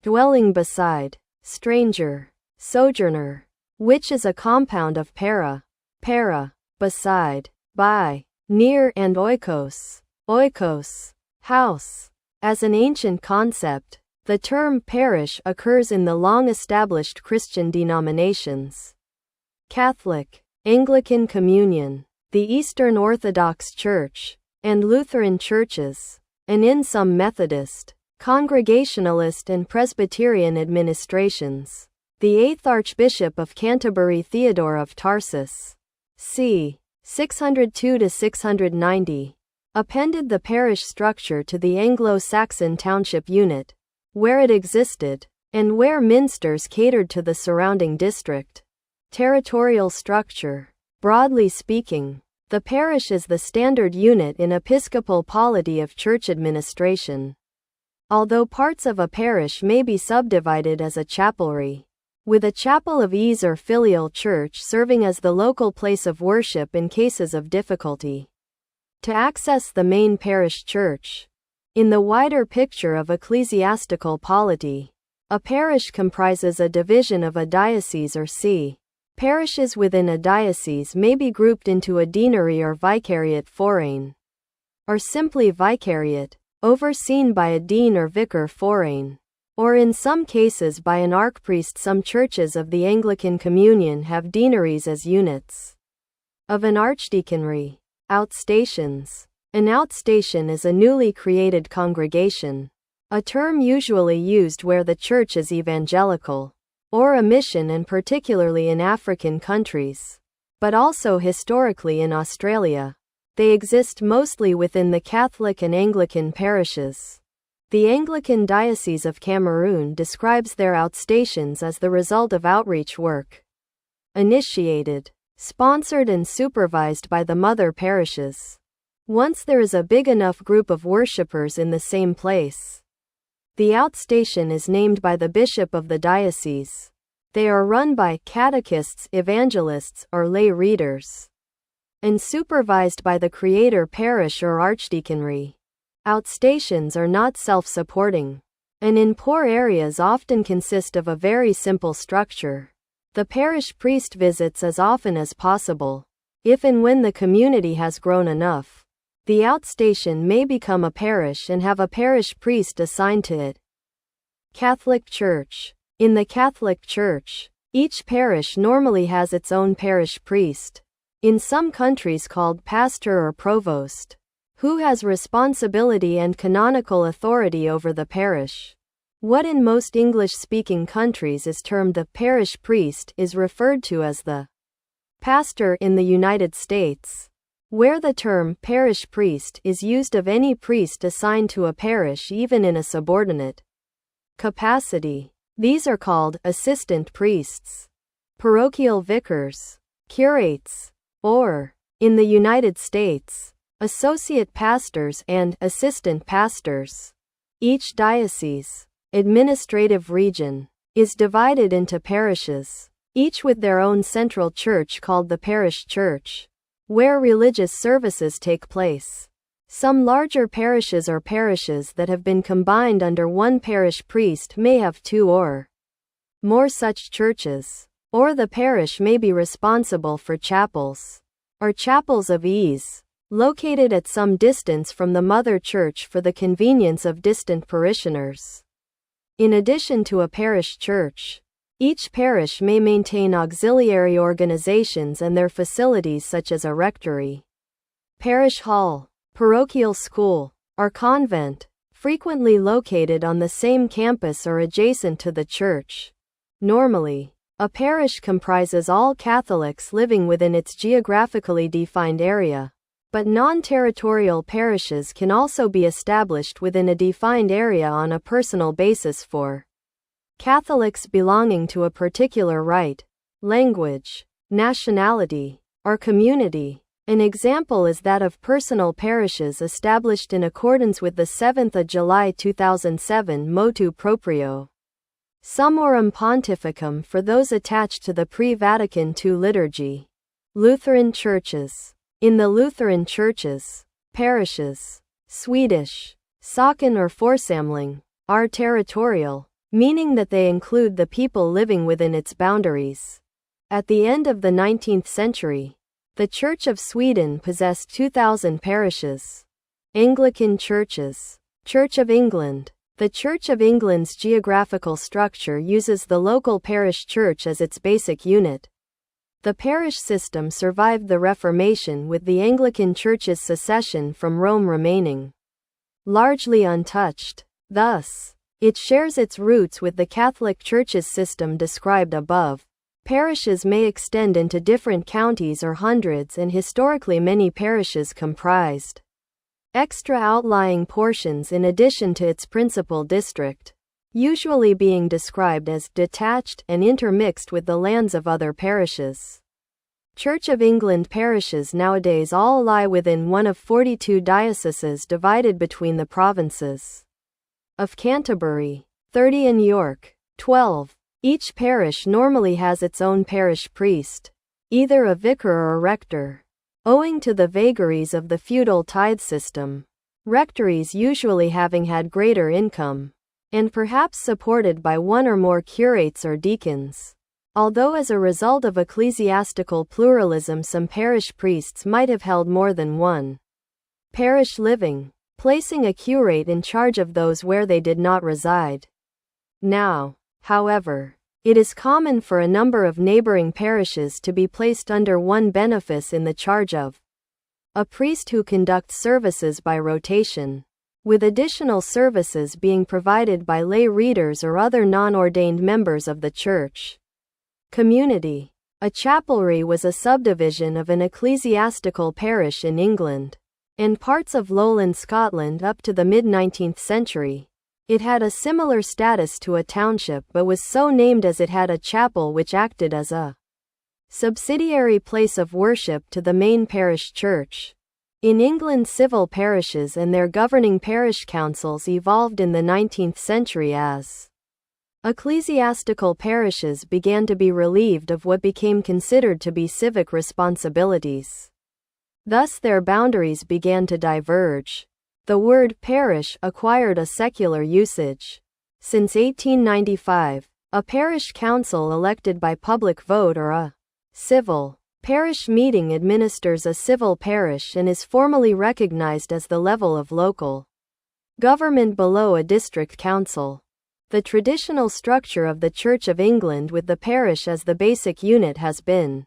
dwelling beside, stranger, sojourner, which is a compound of para, beside, by, near, and oikos, house. As an ancient concept, the term parish occurs in the long-established Christian denominations: Catholic, Anglican Communion, the Eastern Orthodox Church, and Lutheran churches, and in some Methodist, Congregationalist and Presbyterian administrations. The 8th Archbishop of Canterbury, Theodore of Tarsus, c. 602–690, appended the parish structure to the Anglo-Saxon township unit, where it existed, and where minsters catered to the surrounding district. Territorial structure. Broadly speaking, the parish is the standard unit in episcopal polity of church administration. Although parts of a parish may be subdivided as a chapelry, with a chapel of ease or filial church serving as the local place of worship in cases of difficulty to access the main parish church. In the wider picture of ecclesiastical polity, a parish comprises a division of a diocese or see. Parishes within a diocese may be grouped into a deanery or vicariate forain, or simply vicariate, overseen by a dean or vicar forain, or in some cases by an archpriest. Some churches of the Anglican Communion have deaneries as units of an archdeaconry. Outstations. An outstation is a newly created congregation, a term usually used where the church is evangelical, or a mission, and particularly in African countries, but also historically in Australia. They exist mostly within the Catholic and Anglican parishes. The Anglican Diocese of Cameroon describes their outstations as the result of outreach work, initiated, sponsored, and supervised by the mother parishes. Once there is a big enough group of worshippers in the same place, the outstation is named by the bishop of the diocese. They are run by catechists, evangelists, or lay readers, and supervised by the creator parish or archdeaconry. Outstations are not self-supporting, and in poor areas often consist of a very simple structure. The parish priest visits as often as possible. If and when the community has grown enough, the outstation may become a parish and have a parish priest assigned to it. Catholic Church. In the Catholic Church, each parish normally has its own parish priest, in some countries called pastor or provost, who has responsibility and canonical authority over the parish. What in most English-speaking countries is termed the parish priest is referred to as the pastor in the United States, where the term parish priest is used of any priest assigned to a parish even in a subordinate capacity. These are called assistant priests, parochial vicars, curates, or, in the United States, associate pastors and assistant pastors. Each diocese, administrative region, is divided into parishes, each with their own central church called the parish church, where religious services take place. Some larger parishes or parishes that have been combined under one parish priest may have two or more such churches. or the parish may be responsible for chapels, or chapels of ease, located at some distance from the mother church for the convenience of distant parishioners. In addition to a parish church, each parish may maintain auxiliary organizations and their facilities such as a rectory, parish hall, parochial school, or convent, frequently located on the same campus or adjacent to the church. Normally, a parish comprises all Catholics living within its geographically defined area, but non-territorial parishes can also be established within a defined area on a personal basis for Catholics belonging to a particular rite, language, nationality, or community. An example is that of personal parishes established in accordance with the 7th of July 2007 Motu Proprio Summorum Pontificum for those attached to the pre-Vatican II liturgy. Lutheran churches. In the Lutheran churches, parishes, Swedish, socken or församling, are territorial, meaning that they include the people living within its boundaries. At the end of the 19th century, the Church of Sweden possessed 2,000 parishes. Anglican churches. Church of England. The Church of England's geographical structure uses the local parish church as its basic unit. The parish system survived the Reformation, with the Anglican Church's secession from Rome remaining largely untouched. Thus, it shares its roots with the Catholic Church's system described above. Parishes may extend into different counties or hundreds, and historically many parishes comprised extra outlying portions in addition to its principal district, usually being described as detached and intermixed with the lands of other parishes. Church of England parishes nowadays all lie within one of 42 dioceses divided between the provinces of Canterbury, 30, and York, 12. Each parish normally has its own parish priest, either a vicar or a rector. Owing to the vagaries of the feudal tithe system, rectories usually having had greater income, and perhaps supported by one or more curates or deacons. Although as a result of ecclesiastical pluralism some parish priests might have held more than one parish living, placing a curate in charge of those where they did not reside. Now, however, it is common for a number of neighboring parishes to be placed under one benefice in the charge of a priest who conducts services by rotation, with additional services being provided by lay readers or other non-ordained members of the church community. A chapelry was a subdivision of an ecclesiastical parish in England and parts of lowland Scotland up to the mid-19th century. It had a similar status to a township but was so named as it had a chapel which acted as a subsidiary place of worship to the main parish church. In England, civil parishes and their governing parish councils evolved in the 19th century as ecclesiastical parishes began to be relieved of what became considered to be civic responsibilities. Thus their boundaries began to diverge. The word parish acquired a secular usage. Since 1895, a parish council elected by public vote or a civil parish meeting administers a civil parish and is formally recognized as the level of local government below a district council. The traditional structure of the Church of England with the parish as the basic unit has been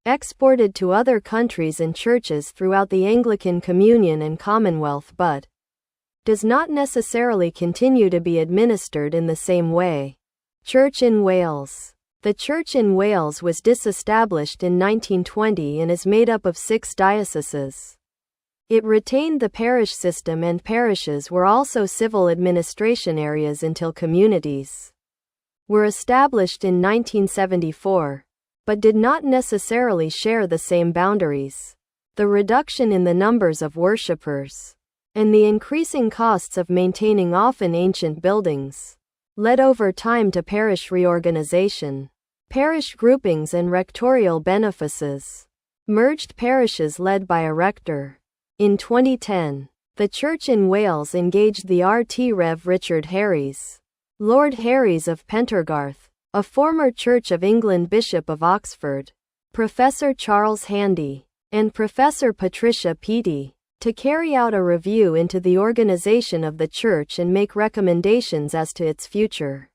exported to other countries and churches throughout the Anglican Communion and Commonwealth, but does not necessarily continue to be administered in the same way. Church in Wales. The Church in Wales was disestablished in 1920 and is made up of 6 dioceses. It retained the parish system, and parishes were also civil administration areas until communities were established in 1974. But did not necessarily share the same boundaries. The reduction in the numbers of worshippers and the increasing costs of maintaining often ancient buildings led over time to parish reorganization. Parish groupings and rectorial benefices. Merged parishes led by a rector. In 2010, the Church in Wales engaged the RT Rev Richard Harries, Lord Harries of Pentargarth, a former Church of England Bishop of Oxford, Professor Charles Handy, and Professor Patricia Peaty, to carry out a review into the organization of the Church and make recommendations as to its future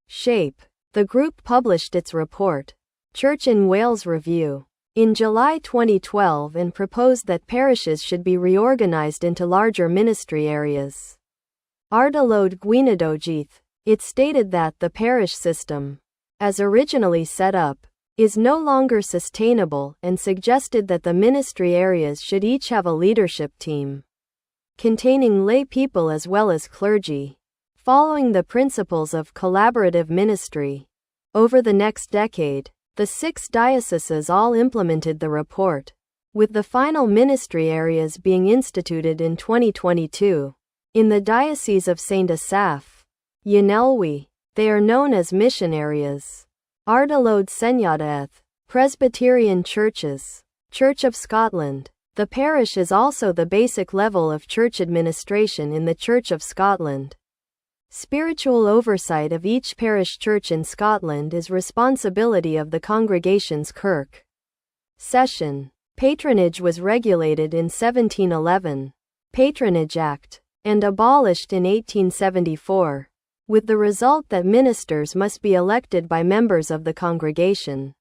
shape. The group published its report, Church in Wales Review, in July 2012 and proposed that parishes should be reorganized into larger ministry areas. Ardalode Gwynedogith. It stated that the parish system, as originally set up, is no longer sustainable and suggested that the ministry areas should each have a leadership team containing lay people as well as clergy, following the principles of collaborative ministry. Over the next decade, the 6 dioceses all implemented the report, with the final ministry areas being instituted in 2022. In the Diocese of St. Asaph, Llanelwy, they are known as mission areas. Ardalode Senyadaeth, Presbyterian Churches, Church of Scotland. The parish is also the basic level of church administration in the Church of Scotland. Spiritual oversight of each parish church in Scotland is responsibility of the congregation's kirk. Session. Patronage was regulated in 1711, Patronage Act, and abolished in 1874, with the result that ministers must be elected by members of the congregation.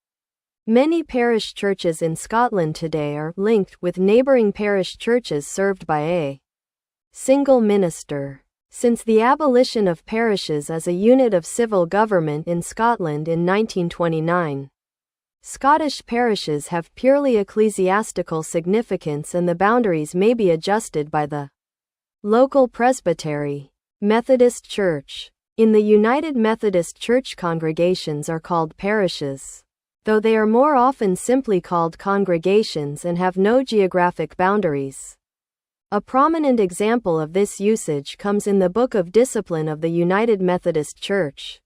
Many parish churches in Scotland today are linked with neighbouring parish churches served by a single minister. Since the abolition of parishes as a unit of civil government in Scotland in 1929, Scottish parishes have purely ecclesiastical significance and the boundaries may be adjusted by the local presbytery. Methodist Church. In the United Methodist Church, congregations are called parishes, though they are more often simply called congregations and have no geographic boundaries. A prominent example of this usage comes in the Book of Discipline of the United Methodist Church,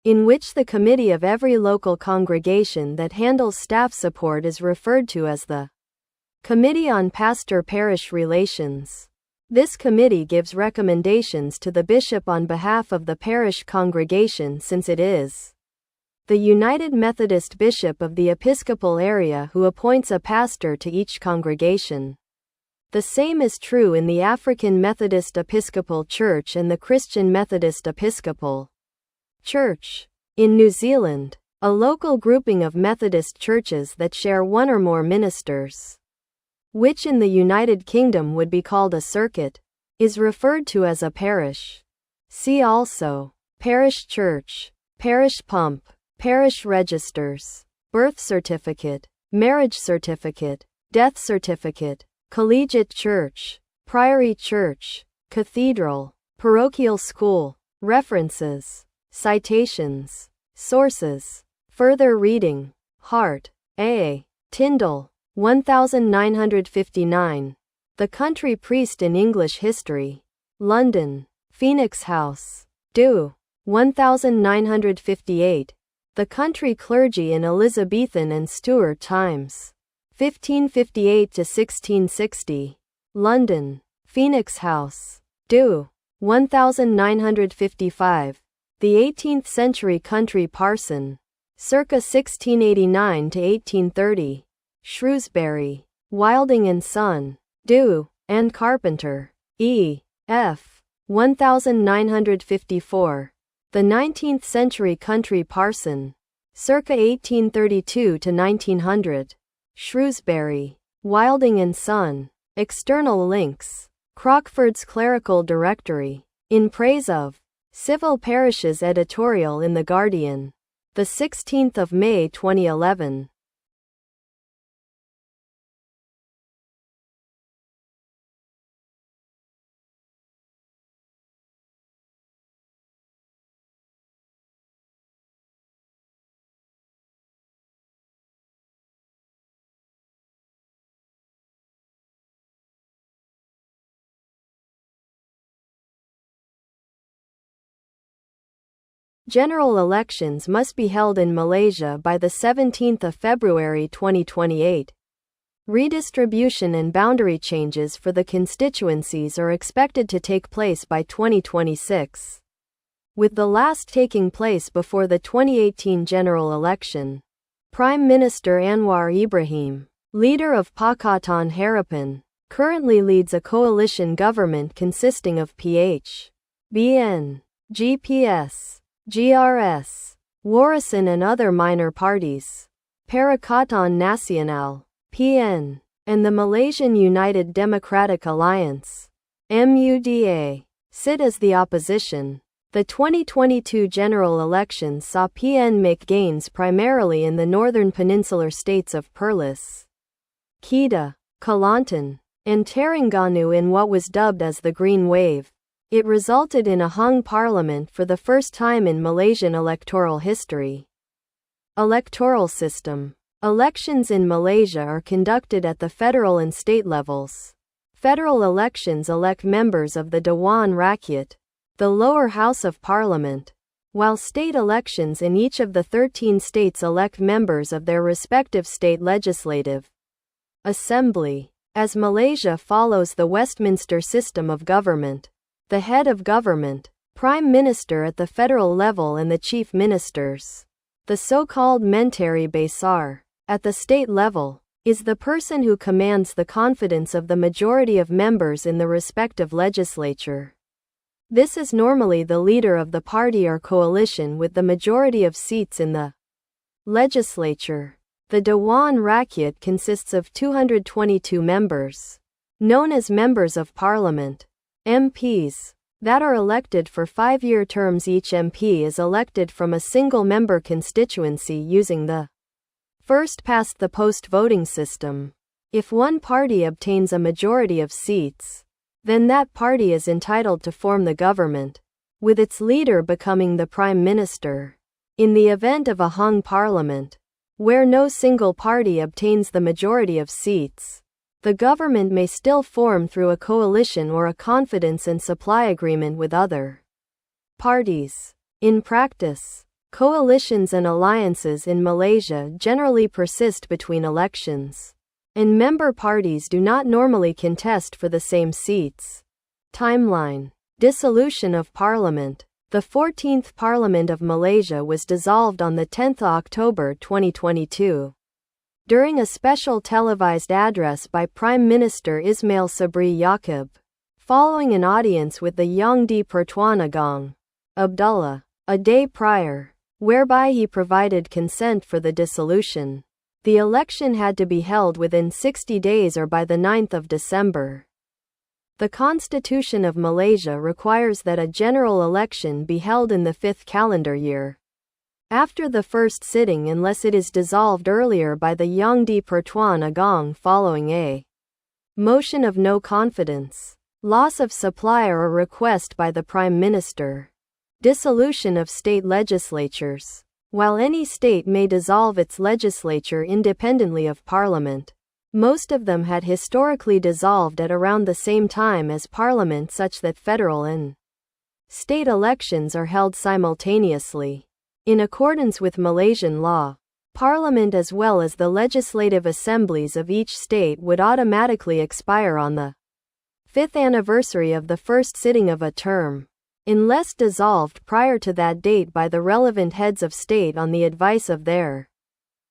in which the committee of every local congregation that handles staff support is referred to as the Committee on Pastor-Parish Relations. This committee gives recommendations to the bishop on behalf of the parish congregation, since it is the United Methodist Bishop of the Episcopal area who appoints a pastor to each congregation. The same is true in the African Methodist Episcopal Church and the Christian Methodist Episcopal Church. In New Zealand, a local grouping of Methodist churches that share one or more ministers, which in the United Kingdom would be called a circuit, is referred to as a parish. See also parish church, parish pump, parish registers, birth certificate, marriage certificate, death certificate, collegiate church, priory church, cathedral, parochial school. References, citations, sources. Further reading. Hart, A. Tyndall, 1959. The Country Priest in English History. London, Phoenix House. Do. 1958. The Country Clergy in Elizabethan and Stuart Times. 1558 to 1660. London, Phoenix House. Do. 1955. The 18th Century Country Parson. Circa 1689 to 1830. Shrewsbury, Wilding and Son. Do. and Carpenter. E. F. 1954. The 19th Century Country Parson. Circa 1832 to 1900. Shrewsbury, Wilding and Son. External links. Crockford's Clerical Directory. In Praise of Civil Parishes editorial in The Guardian. The 16th of May 2011. General elections must be held in Malaysia by the 17th of February 2028. Redistribution and boundary changes for the constituencies are expected to take place by 2026. with the last taking place before the 2018 general election. Prime Minister Anwar Ibrahim, leader of Pakatan Harapan, currently leads a coalition government consisting of PH, BN, GPS, GRS, Warisan and other minor parties, Perikatan Nasional, PN, and the Malaysian United Democratic Alliance, MUDA, sit as the opposition. The 2022 general elections saw PN make gains primarily in the northern peninsular states of Perlis, Kedah, Kelantan, and Terengganu in what was dubbed as the Green Wave. It resulted in a hung parliament for the first time in Malaysian electoral history. Electoral system. Elections in Malaysia are conducted at the federal and state levels. Federal elections elect members of the Dewan Rakyat, the lower house of parliament, while state elections in each of the 13 states elect members of their respective state legislative assembly. As Malaysia follows the Westminster system of government, the head of government, prime minister at the federal level and the chief ministers, the so-called Menteri Besar, at the state level, is the person who commands the confidence of the majority of members in the respective legislature. This is normally the leader of the party or coalition with the majority of seats in the legislature. The Dewan Rakyat consists of 222 members, known as Members of Parliament, MPs, that are elected for 5-year terms. Each MP is elected from a single-member constituency using the first-past-the-post voting system. If one party obtains a majority of seats, then that party is entitled to form the government, with its leader becoming the prime minister. In the event of a hung parliament, where no single party obtains the majority of seats, the government may still form through a coalition or a confidence and supply agreement with other parties. In practice, coalitions and alliances in Malaysia generally persist between elections, and member parties do not normally contest for the same seats. Timeline. Dissolution of Parliament. The 14th Parliament of Malaysia was dissolved on 10 October 2022. During a special televised address by Prime Minister Ismail Sabri Yaakob, following an audience with the Yang di-Pertuan Agong, Abdullah, a day prior, whereby he provided consent for the dissolution. The election had to be held within 60 days or by 9 December. The Constitution of Malaysia requires that a general election be held in the 5th calendar year after the first sitting unless it is dissolved earlier by the Yang di-Pertuan Agong following a motion of no confidence, loss of supply or a request by the Prime Minister. Dissolution of state legislatures. While any state may dissolve its legislature independently of Parliament, most of them had historically dissolved at around the same time as Parliament, such that federal and state elections are held simultaneously. In accordance with Malaysian law, Parliament as well as the legislative assemblies of each state would automatically expire on the 5th anniversary of the first sitting of a term, unless dissolved prior to that date by the relevant heads of state on the advice of their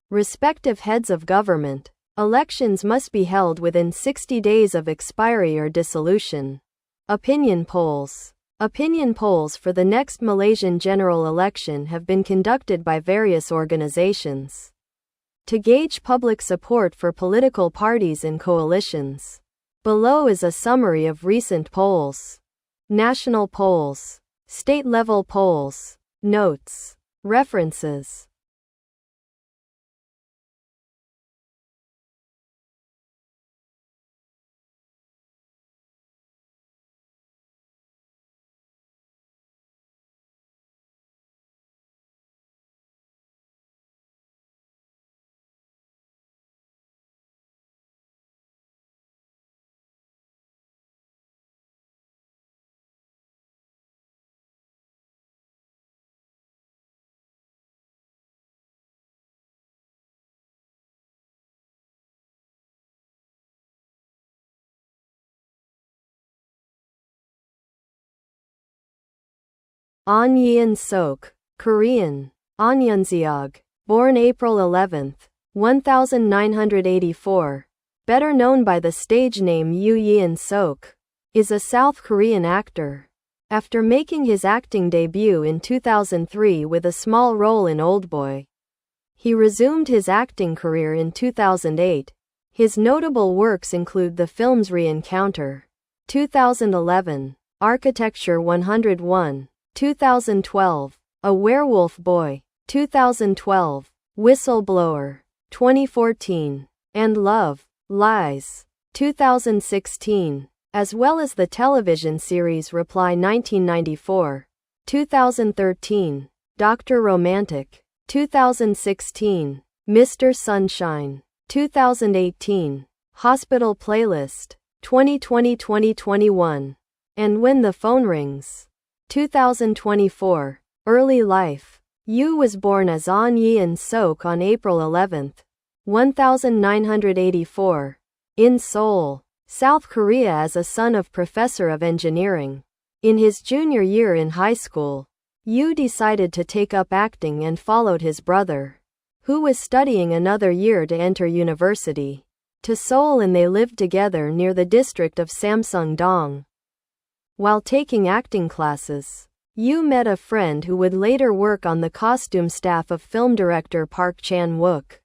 respective heads of government. Elections must be held within 60 days of expiry or dissolution. Opinion polls. Opinion polls for the next Malaysian general election have been conducted by various organizations to gauge public support for political parties and coalitions. Below is a summary of recent polls. National polls. State-level polls. Notes. References. An Yeon Sok, Korean, An Yeonseog, born April 11, 1984, better known by the stage name Yoo Yeon Sok, is a South Korean actor. After making his acting debut in 2003 with a small role in Oldboy, he resumed his acting career in 2008. His notable works include the films Re-Encounter, 2011, Architecture 101, 2012, A Werewolf Boy, 2012, Whistleblower, 2014, and Love, Lies, 2016, as well as the television series Reply 1994, 2013, Dr. Romantic, 2016, Mr. Sunshine, 2018, Hospital Playlist, 2020-2021, and When the Phone Rings, 2024. Early life. Yoo was born as An Yeon Sok on April 11, 1984, in Seoul, South Korea as a son of professor of engineering. In his junior year in high school, Yoo decided to take up acting and followed his brother, who was studying another year to enter university, to Seoul, and they lived together near the district of Samsung-dong. While taking acting classes, Yoo met a friend who would later work on the costume staff of film director Park Chan-wook.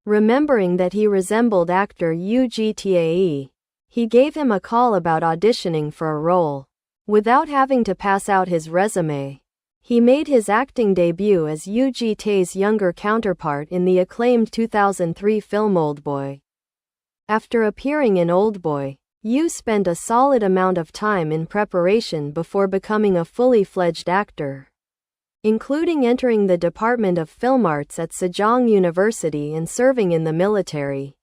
Remembering that he resembled actor Yoo Gtae, he gave him a call about auditioning for a role. Without having to pass out his resume, he made his acting debut as Yoo Gtae's younger counterpart in the acclaimed 2003 film Oldboy. After appearing in Oldboy, Yoo spent a solid amount of time in preparation before becoming a fully fledged actor, including entering the Department of Film Arts at Sejong University and serving in the military.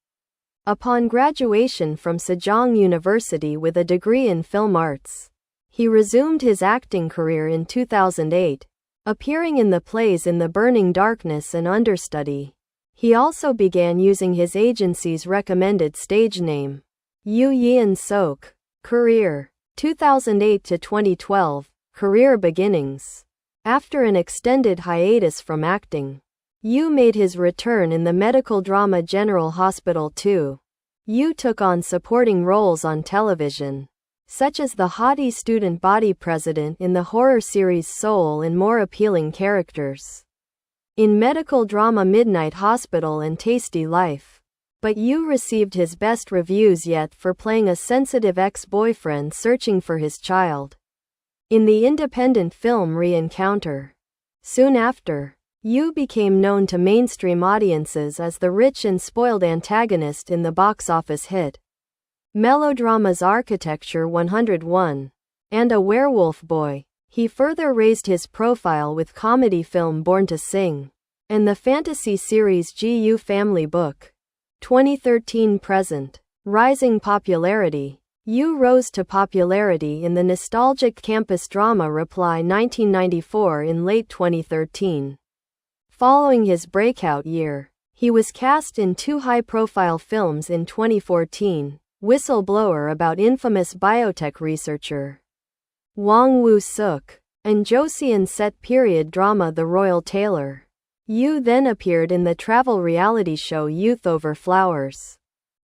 Upon graduation from Sejong University with a degree in film arts, he resumed his acting career in 2008, appearing in the plays In the Burning Darkness and Understudy. He also began using his agency's recommended stage name, Yoo Yeon Sok. Career, 2008 to 2012, career beginnings. After an extended hiatus from acting, Yoo made his return in the medical drama General Hospital 2. Yoo took on supporting roles on television, such as the haughty student body president in the horror series Soul, and more appealing characters in medical drama Midnight Hospital and Tasty Life. But Yoo received his best reviews yet for playing a sensitive ex-boyfriend searching for his child in the independent film Re-Encounter. Soon after, Yoo became known to mainstream audiences as the rich and spoiled antagonist in the box office hit melodramas Architecture 101 and A Werewolf Boy. He further raised his profile with comedy film Born to Sing and the fantasy series GU Family Book. 2013-present. Rising popularity. Yoo rose to popularity in the nostalgic campus drama Reply 1994 in late 2013. Following his breakout year, he was cast in two high-profile films in 2014, Whistleblower about infamous biotech researcher Wong Woo-suk, and Joseon set period drama The Royal Tailor. Yoo then appeared in the travel reality show Youth Over Flowers.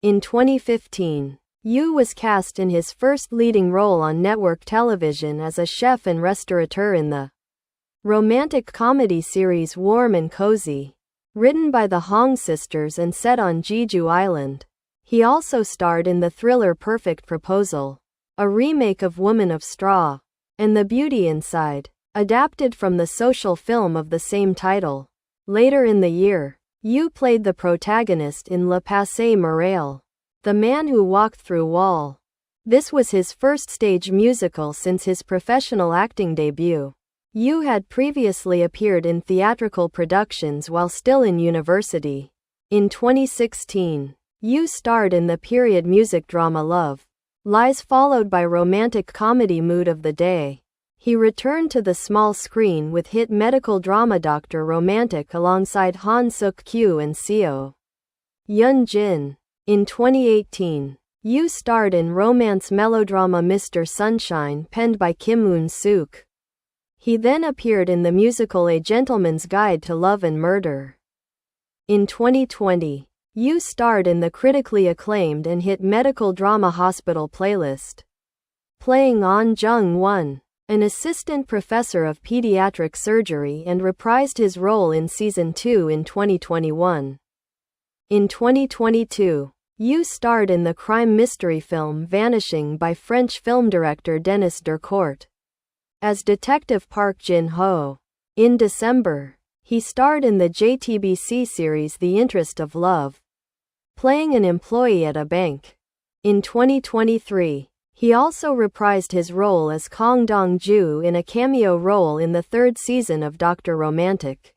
In 2015, Yoo was cast in his first leading role on network television as a chef and restaurateur in the romantic comedy series Warm and Cozy, written by the Hong sisters and set on Jeju Island. He also starred in the thriller Perfect Proposal, a remake of Woman of Straw, and The Beauty Inside, adapted from the social film of the same title. Later in the year, Yoo played the protagonist in Le Passé Morale, The Man Who Walked Through Wall. This was his first stage musical since his professional acting debut. Yoo had previously appeared in theatrical productions while still in university. In 2016, Yoo starred in the period music drama Love, Lies, followed by romantic comedy Mood of the Day. He returned to the small screen with hit medical drama Dr. Romantic alongside Han Suk-kyu and Seo Yeon-jin. In 2018, Yoo starred in romance melodrama Mr. Sunshine penned by Kim Woon-suk. He then appeared in the musical A Gentleman's Guide to Love and Murder. In 2020, Yu starred in the critically acclaimed and hit medical drama Hospital Playlist, playing An Jung-won, an assistant professor of pediatric surgery, and reprised his role in Season 2 in 2021. In 2022, Yu starred in the crime mystery film Vanishing by French film director Denis Dercourt as Detective Park Jin-ho. In December, he starred in the JTBC series The Interest of Love, playing an employee at a bank. In 2023, he also reprised his role as Kang Dong-ju in a cameo role in the third season of Dr. Romantic.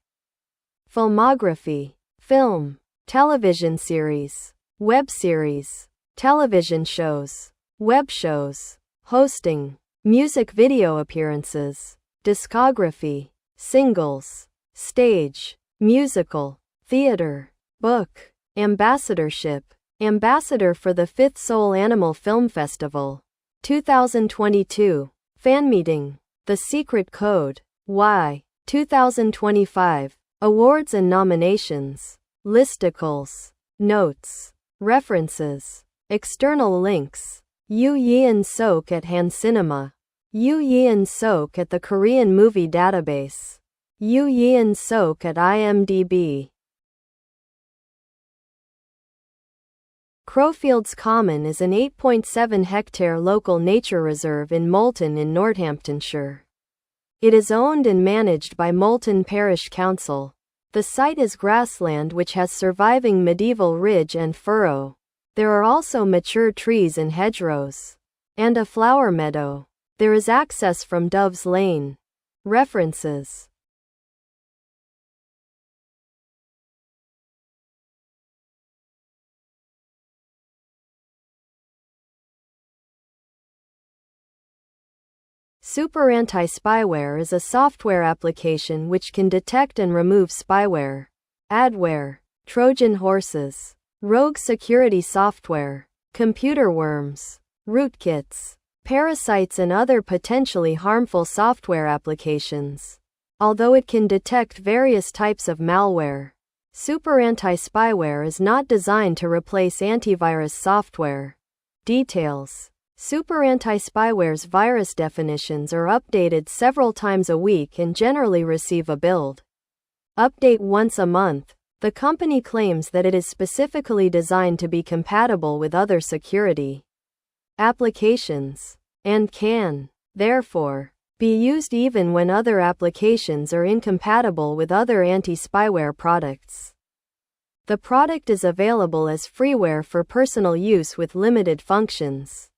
Filmography: film, television series, web series, television shows, web shows, hosting, music video appearances, discography, singles, stage, musical, theater, book, ambassadorship, ambassador for the 5th Seoul Animal Film Festival, 2022, fan meeting, The Secret Code, Y, 2025, awards and nominations, listicles, notes, references, external links, Yu Yeon Sok at Han Cinema, Yu Yeon Sok at the Korean Movie Database, Yu Yeon Sok at IMDb. Crowfields Common is an 8.7-hectare local nature reserve in Moulton in Northamptonshire. It is owned and managed by Moulton Parish Council. The site is grassland which has surviving medieval ridge and furrow. There are also mature trees and hedgerows, and a flower meadow. There is access from Doves Lane. References: Super Anti-Spyware is a software application which can detect and remove spyware, adware, Trojan horses, rogue security software, computer worms, rootkits, parasites and other potentially harmful software applications. Although it can detect various types of malware, Super Anti-Spyware is not designed to replace antivirus software. Details: Super Anti-Spyware's virus definitions are updated several times a week and generally receive a build update once a month. The company claims that it is specifically designed to be compatible with other security applications, and can, therefore, be used even when other applications are incompatible with other anti-spyware products. The product is available as freeware for personal use with limited functions.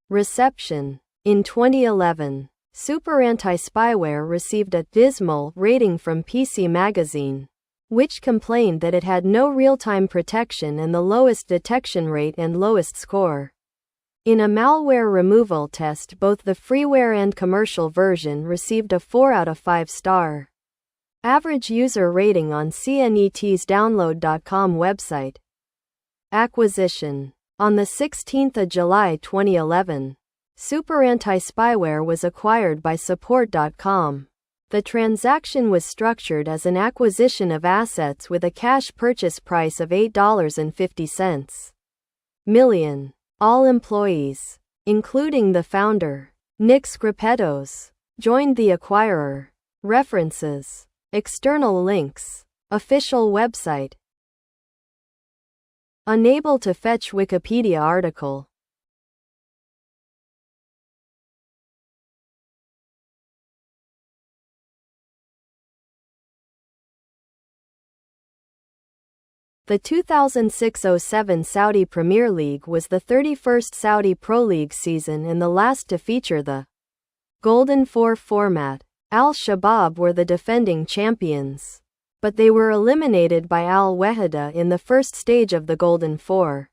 Reception: in 2011, Super Anti-Spyware received a dismal rating from PC Magazine, which complained that it had no real-time protection and the lowest detection rate and lowest score. In a malware removal test, both the freeware and commercial version received a 4 out of 5 star average user rating on CNET's Download.com website. Acquisition: on the 16th of July 2011, Super Anti-Spyware was acquired by Support.com. The transaction was structured as an acquisition of assets with a cash purchase price of $8.50 million. All employees, including the founder, Nick Scripettos, joined the acquirer. References: external links, official website. Unable to fetch Wikipedia article. The 2006-07 Saudi Premier League was the 31st Saudi Pro League season and the last to feature the Golden Four format. Al-Shabaab were the defending champions, but they were eliminated by Al-Wahda in the first stage of the Golden Four.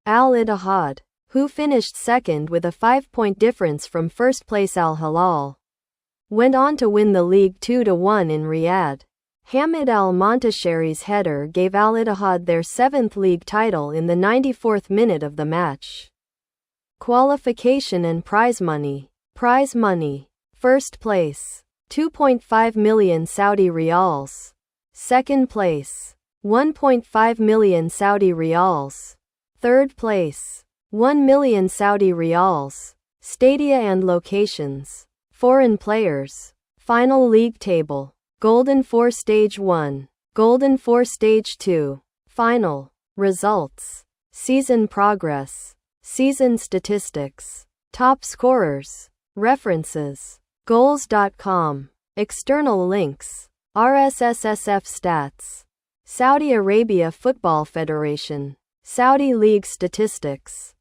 Al-Ittihad, who finished second with a 5-point difference from first-place Al-Hilal, went on to win the league 2-1 in Riyadh. Hamid Al-Montasheri's header gave Al-Ittihad their 7th league title in the 94th minute of the match. Qualification and prize money. Prize money. First place, 2.5 million Saudi riyals. Second place, 1.5 million Saudi riyals. Third place, 1 million Saudi riyals. Stadia and locations. Foreign players. Final league table. Golden 4 Stage 1. Golden 4 Stage 2. Final. Results. Season progress. Season statistics. Top scorers. References. Goals.com. External links. RSSSF stats. Saudi Arabia Football Federation. Saudi League statistics.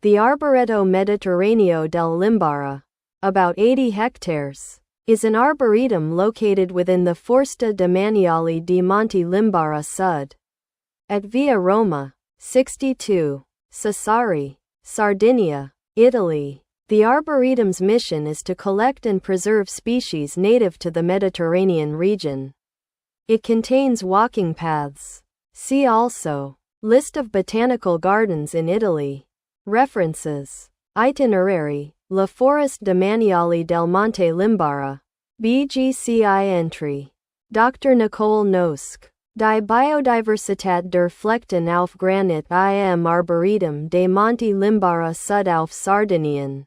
The Arboreto Mediterraneo del Limbara, about 80 hectares, is an arboretum located within the Forsta Demaniali di Monte Limbara Sud. At Via Roma, 62, Sassari, Sardinia, Italy. The Arboretum's mission is to collect and preserve species native to the Mediterranean region. It contains walking paths. See also, List of botanical gardens in Italy. References. Itinerary. La Forest Demaniali del Monte Limbara. BGCI entry. Dr. Nicole Nosk. Die Biodiversität der Flechten auf Granit im Arboretum de Monte Limbara Sud auf Sardinien.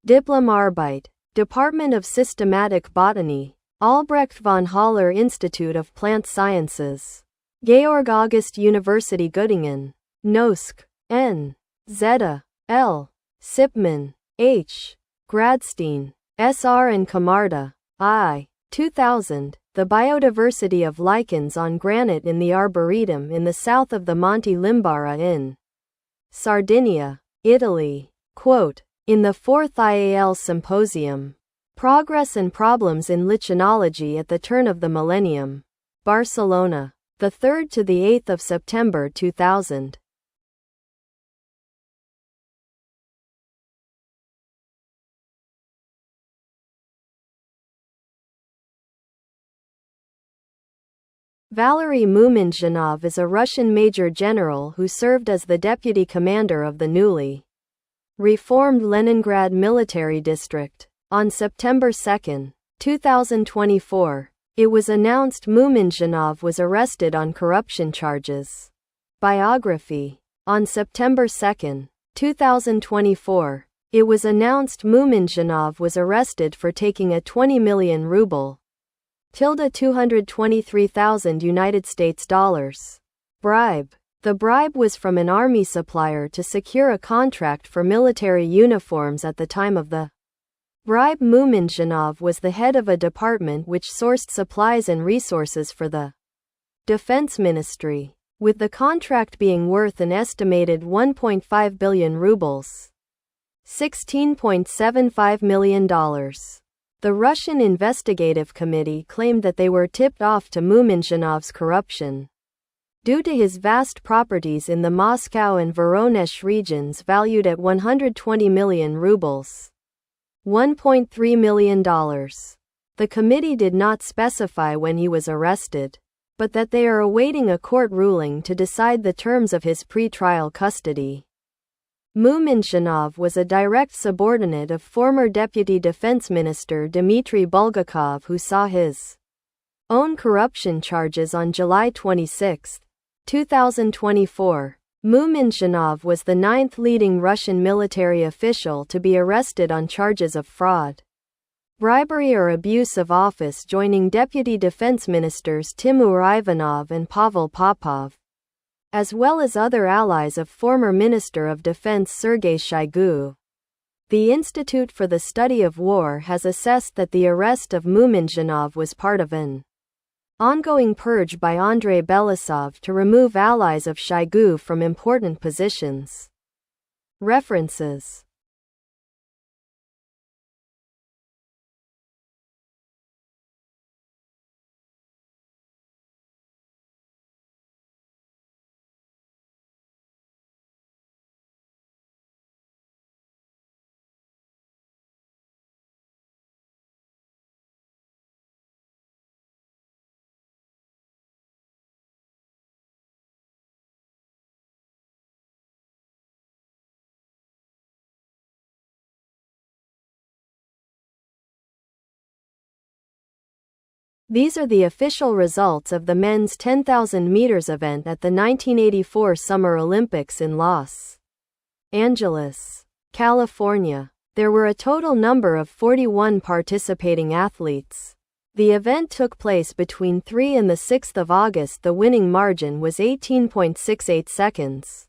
Diplomarbeit. Department of Systematic Botany. Albrecht von Haller Institute of Plant Sciences. Georg August University Göttingen. Nosk. N. Zeta. L. Sipman. H. Gradstein. S.R. and Camarda. I. 2000. The biodiversity of lichens on granite in the Arboretum in the south of the Monte Limbara in Sardinia, Italy. Quote, in the 4th IAL Symposium. Progress and Problems in Lichenology at the Turn of the Millennium. Barcelona. The 3rd to the 8th of September 2000. Valery Muminjanov is a Russian major general who served as the deputy commander of the newly reformed Leningrad Military District. On September 2, 2024, it was announced Muminjanov was arrested on corruption charges. Biography. On September 2, 2024, it was announced Muminjanov was arrested for taking a 20 million ruble $223,000 United States dollars bribe. The bribe was from an army supplier to secure a contract for military uniforms at the time of the bribe. Muminjanov was the head of a department which sourced supplies and resources for the Defense Ministry, with the contract being worth an estimated 1.5 billion rubles, $16.75 million. The Russian Investigative Committee claimed that they were tipped off to Muminjanov's corruption due to his vast properties in the Moscow and Voronezh regions valued at 120 million rubles, $1.3 million. The committee did not specify when he was arrested, but that they are awaiting a court ruling to decide the terms of his pre-trial custody. Muminjanov was a direct subordinate of former Deputy Defense Minister Dmitry Bulgakov, who saw his own corruption charges on July 26, 2024. Muminjanov was the 9th leading Russian military official to be arrested on charges of fraud, bribery or abuse of office, joining Deputy Defense Ministers Timur Ivanov and Pavel Popov, as well as other allies of former Minister of Defense Sergei Shoigu. The Institute for the Study of War has assessed that the arrest of Muminjanov was part of an ongoing purge by Andrei Belousov to remove allies of Shoigu from important positions. References. These are the official results of the men's 10,000 meters event at the 1984 Summer Olympics in Los Angeles, California. There were a total number of 41 participating athletes. The event took place between 3 and 6 August. The winning margin was 18.68 seconds.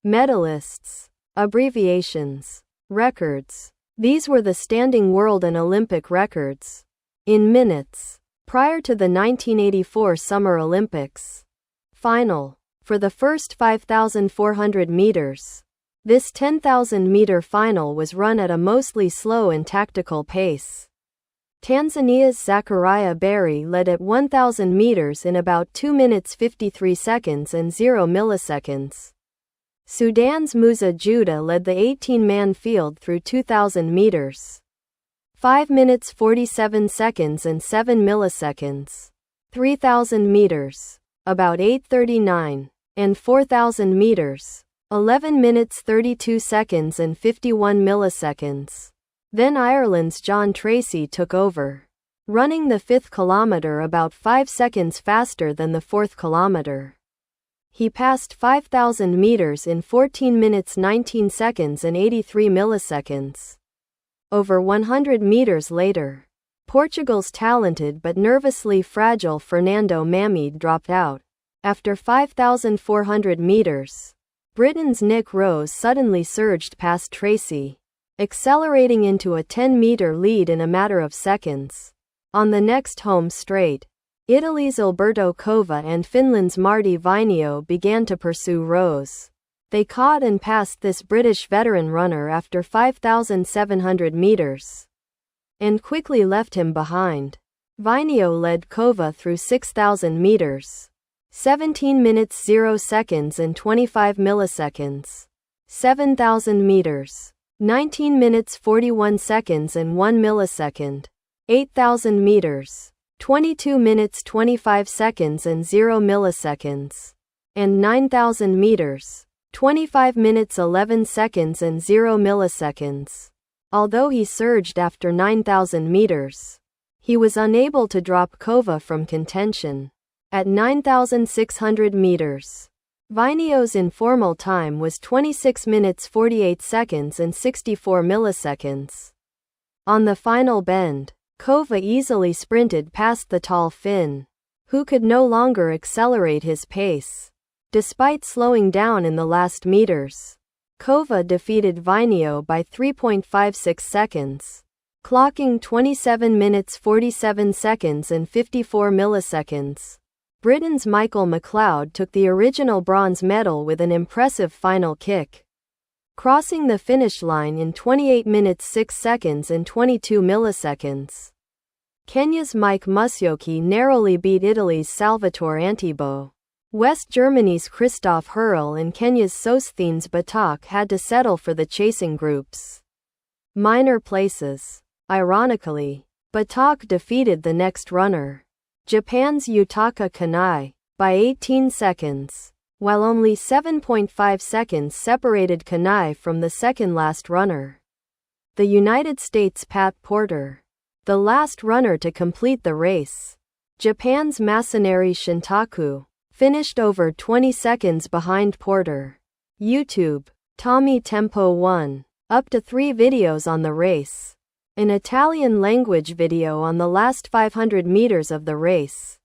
Medalists. Abbreviations. Records. These were the standing world and Olympic records. In minutes. Prior to the 1984 Summer Olympics. Final. For the first 5,400 meters. This 10,000-meter final was run at a mostly slow and tactical pace. Tanzania's Zachariah Berry led at 1,000 meters in about 2 minutes 53 seconds and 0 milliseconds. Sudan's Musa Judah led the 18-man field through 2,000 meters. 5 minutes 47 seconds and 7 milliseconds. 3,000 meters. About 8:39. And 4,000 meters. 11 minutes 32 seconds and 51 milliseconds. Then Ireland's John Tracy took over, running the 5th kilometer about 5 seconds faster than the 4th kilometer. He passed 5,000 meters in 14 minutes 19 seconds and 83 milliseconds. Over 100 meters later, Portugal's talented but nervously fragile Fernando Mamede dropped out. After 5,400 meters, Britain's Nick Rose suddenly surged past Tracy, accelerating into a 10-meter lead in a matter of seconds. On the next home straight, Italy's Alberto Cova and Finland's Martti Vainio began to pursue Rose. They caught and passed this British veteran runner after 5,700 meters, and quickly left him behind. Vainio led Cova through 6,000 meters. 17 minutes 0 seconds and 25 milliseconds. 7,000 meters. 19 minutes 41 seconds and 1 millisecond. 8,000 meters. 22 minutes 25 seconds and 0 milliseconds. And 9,000 meters. 25 minutes 11 seconds and 0 milliseconds. Although he surged after 9,000 meters, he was unable to drop Cova from contention. At 9,600 meters, Vainio's informal time was 26 minutes 48 seconds and 64 milliseconds. On the final bend, Cova easily sprinted past the tall Finn, who could no longer accelerate his pace. Despite slowing down in the last meters, Cova defeated Vainio by 3.56 seconds, clocking 27 minutes 47 seconds and 54 milliseconds. Britain's Michael McLeod took the original bronze medal with an impressive final kick, crossing the finish line in 28 minutes 6 seconds and 22 milliseconds. Kenya's Mike Musyoki narrowly beat Italy's Salvatore Antibo. West Germany's Christoph Hurl and Kenya's Sosthenes Batak had to settle for the chasing groups. Minor places. Ironically, Batak defeated the next runner, Japan's Yutaka Kanai, by 18 seconds, while only 7.5 seconds separated Kanai from the second-last runner. The United States' Pat Porter, the last runner to complete the race. Japan's Masanori Shintaku finished over 20 seconds behind Porter. YouTube. Tommy Tempo 1. Up to 3 videos on the race. An Italian-language video on the last 500 meters of the race.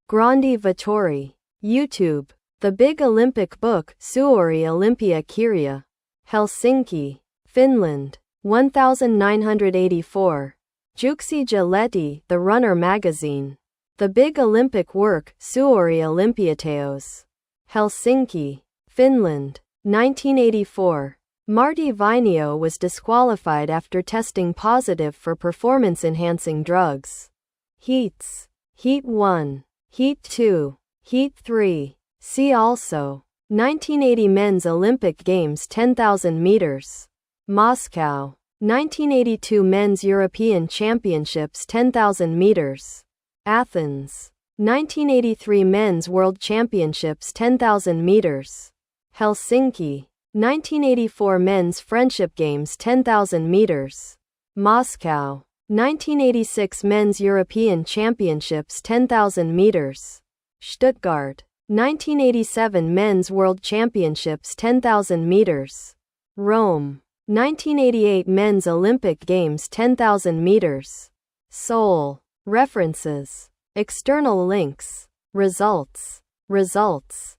Grandi Vittori. YouTube. The Big Olympic Book, Suori Olympia Kirja. Helsinki, Finland. 1984. Juksija Lehti, The Runner Magazine. The Big Olympic Work, Suori Olympiateos. Helsinki, Finland. 1984. Martti Vainio was disqualified after testing positive for performance-enhancing drugs. Heats. Heat 1. Heat 2. Heat 3. See also. 1980 Men's Olympic Games 10,000 meters. Moscow. 1982 Men's European Championships 10,000 meters. Athens. 1983 Men's World Championships 10,000 meters. Helsinki. 1984 Men's Friendship Games 10,000 meters. Moscow. 1986 Men's European Championships 10,000 meters. Stuttgart. 1987 Men's World Championships 10,000 meters. Rome. 1988 Men's Olympic Games 10,000 meters. Seoul. References. External links. Results. Results.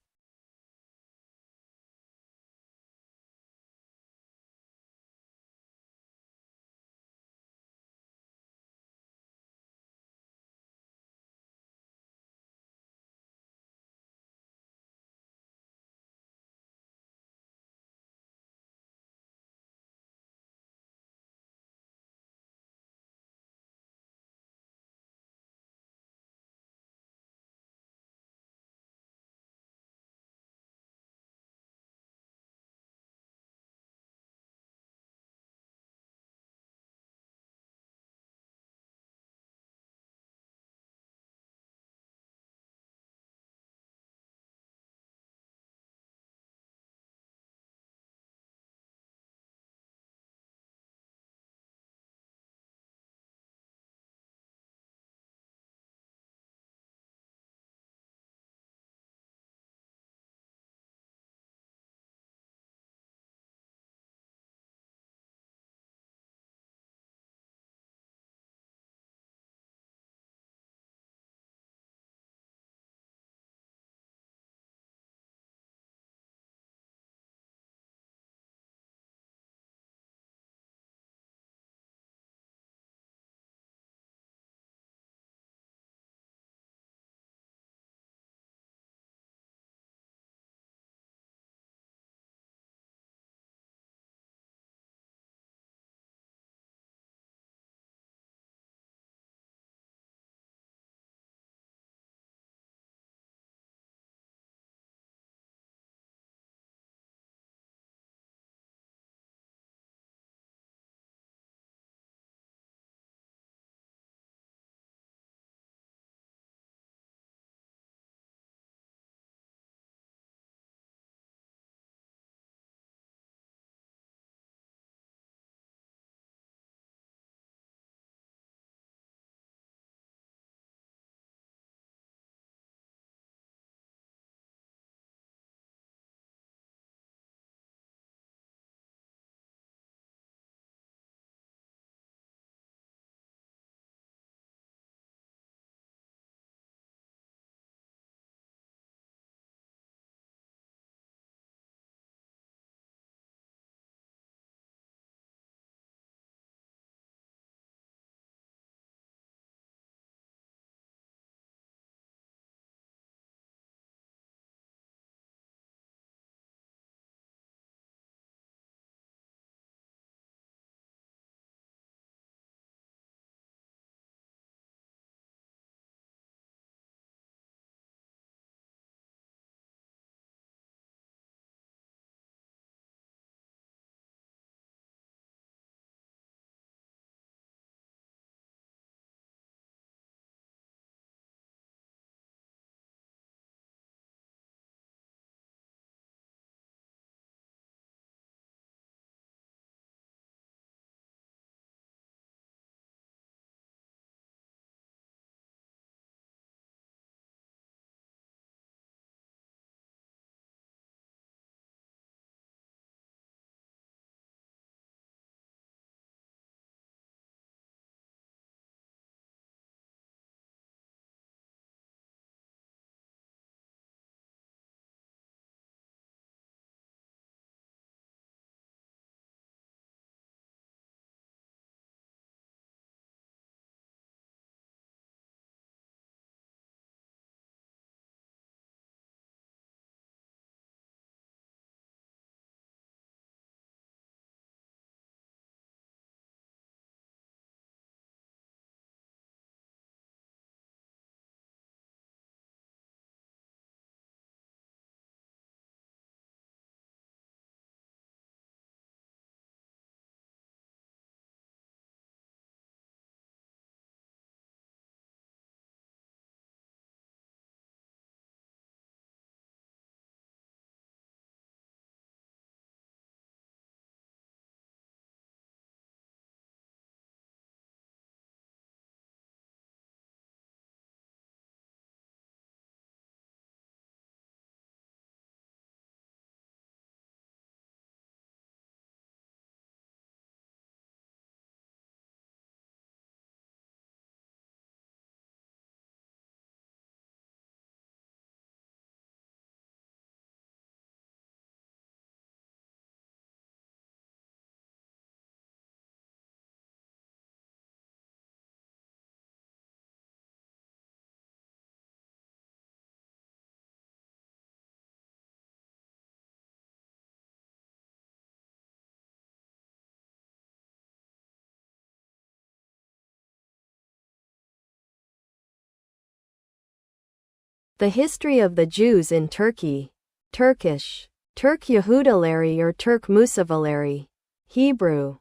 The history of the Jews in Turkey. Turkish. Türk Yahudileri or Türk Musavileri. Hebrew.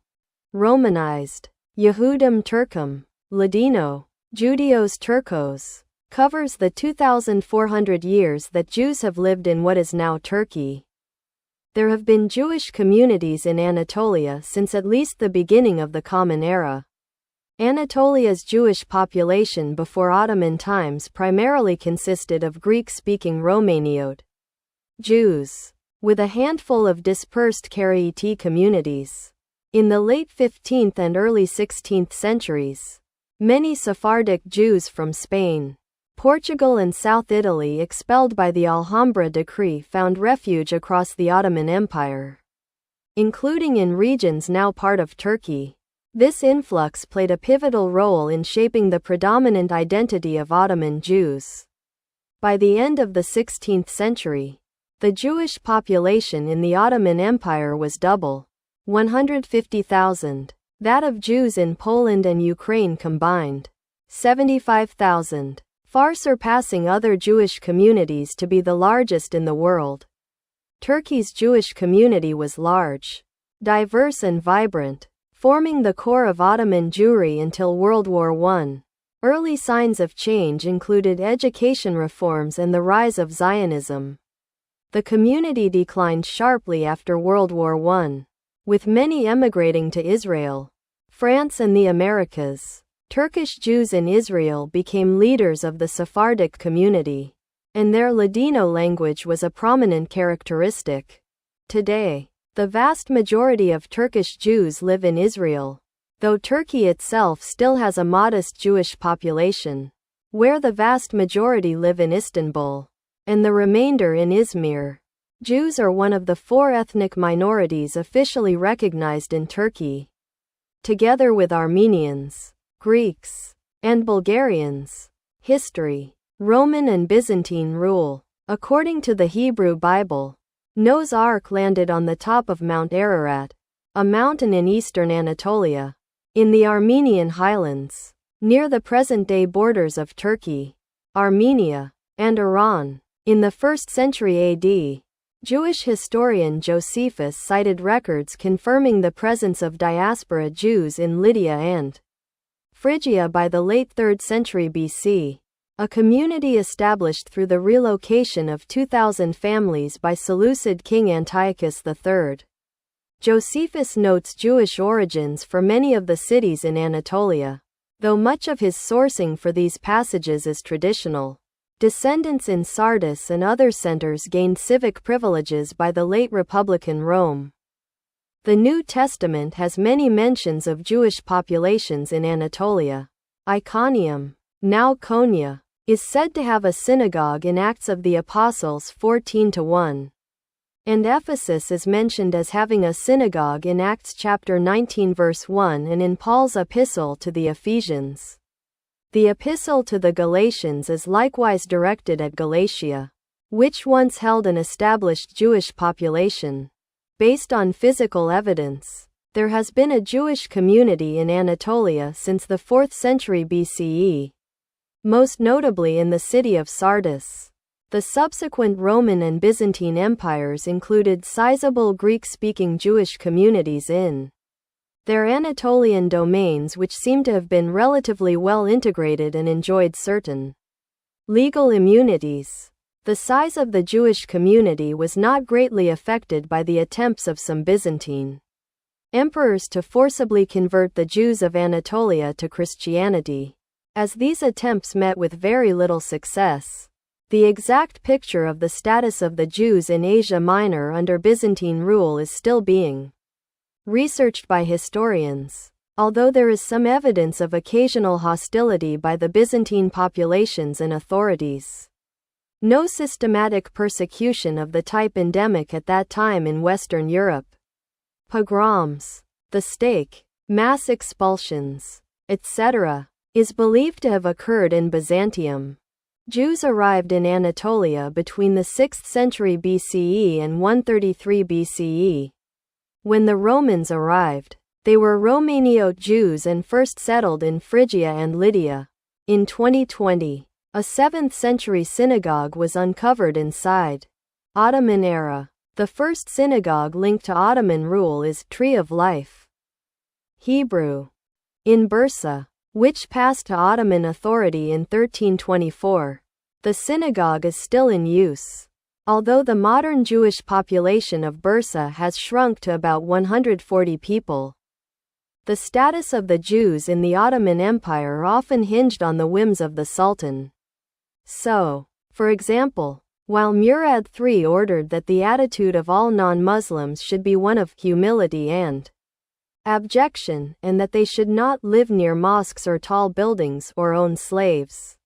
Romanized. Yehudim Turkum. Ladino. Judeos Turcos. Covers the 2,400 years that Jews have lived in what is now Turkey. There have been Jewish communities in Anatolia since at least the beginning of the Common Era. Anatolia's Jewish population before Ottoman times primarily consisted of Greek-speaking Romaniote Jews, with a handful of dispersed Karaite communities. In the late 15th and early 16th centuries, many Sephardic Jews from Spain, Portugal and South Italy expelled by the Alhambra decree found refuge across the Ottoman Empire, including in regions now part of Turkey. This influx played a pivotal role in shaping the predominant identity of Ottoman Jews. By the end of the 16th century, the Jewish population in the Ottoman Empire was double, 150,000, that of Jews in Poland and Ukraine combined, 75,000, far surpassing other Jewish communities to be the largest in the world. Turkey's Jewish community was large, diverse and vibrant, forming the core of Ottoman Jewry until World War I. Early signs of change included education reforms and the rise of Zionism. The community declined sharply after World War I, with many emigrating to Israel, France and the Americas. Turkish Jews in Israel became leaders of the Sephardic community, and their Ladino language was a prominent characteristic. Today, the vast majority of Turkish Jews live in Israel, though Turkey itself still has a modest Jewish population, where the vast majority live in Istanbul, and the remainder in Izmir. Jews are one of the 4 ethnic minorities officially recognized in Turkey, together with Armenians, Greeks, and Bulgarians. History. Roman and Byzantine rule. According to the Hebrew Bible, Noah's Ark landed on the top of Mount Ararat, a mountain in eastern Anatolia, in the Armenian highlands, near the present-day borders of Turkey, Armenia, and Iran. In the 1st century AD, Jewish historian Josephus cited records confirming the presence of diaspora Jews in Lydia and Phrygia by the late 3rd century BC. A community established through the relocation of 2,000 families by Seleucid king Antiochus III. Josephus notes Jewish origins for many of the cities in Anatolia, though much of his sourcing for these passages is traditional. Descendants in Sardis and other centers gained civic privileges by the late Republican Rome. The New Testament has many mentions of Jewish populations in Anatolia. Iconium, now Konya, is said to have a synagogue in Acts of the Apostles 14:1. And Ephesus is mentioned as having a synagogue in Acts chapter 19 verse 1 and in Paul's epistle to the Ephesians. The epistle to the Galatians is likewise directed at Galatia, which once held an established Jewish population. Based on physical evidence, there has been a Jewish community in Anatolia since the 4th century BCE. Most notably in the city of Sardis. The subsequent Roman and Byzantine empires included sizable Greek-speaking Jewish communities in their Anatolian domains, which seem to have been relatively well integrated and enjoyed certain legal immunities. The size of the Jewish community was not greatly affected by the attempts of some Byzantine emperors to forcibly convert the Jews of Anatolia to Christianity. As these attempts met with very little success, the exact picture of the status of the Jews in Asia Minor under Byzantine rule is still being researched by historians, although there is some evidence of occasional hostility by the Byzantine populations and authorities. No systematic persecution of the type endemic at that time in Western Europe. Pogroms, the stake, mass expulsions, etc., is believed to have occurred in Byzantium. Jews arrived in Anatolia between the 6th century BCE and 133 BCE. When the Romans arrived, they were Romaniote Jews and first settled in Phrygia and Lydia. In 2020, A 7th century synagogue was uncovered inside. Ottoman era. The first synagogue linked to Ottoman rule is Tree of Life. Hebrew. In Bursa, which passed to Ottoman authority in 1324. The synagogue is still in use. Although the modern Jewish population of Bursa has shrunk to about 140 people. The status of the Jews in the Ottoman Empire often hinged on the whims of the Sultan. So, for example, while Murad III ordered that the attitude of all non-Muslims should be one of humility and abjection, and that they should not live near mosques or tall buildings or own slaves,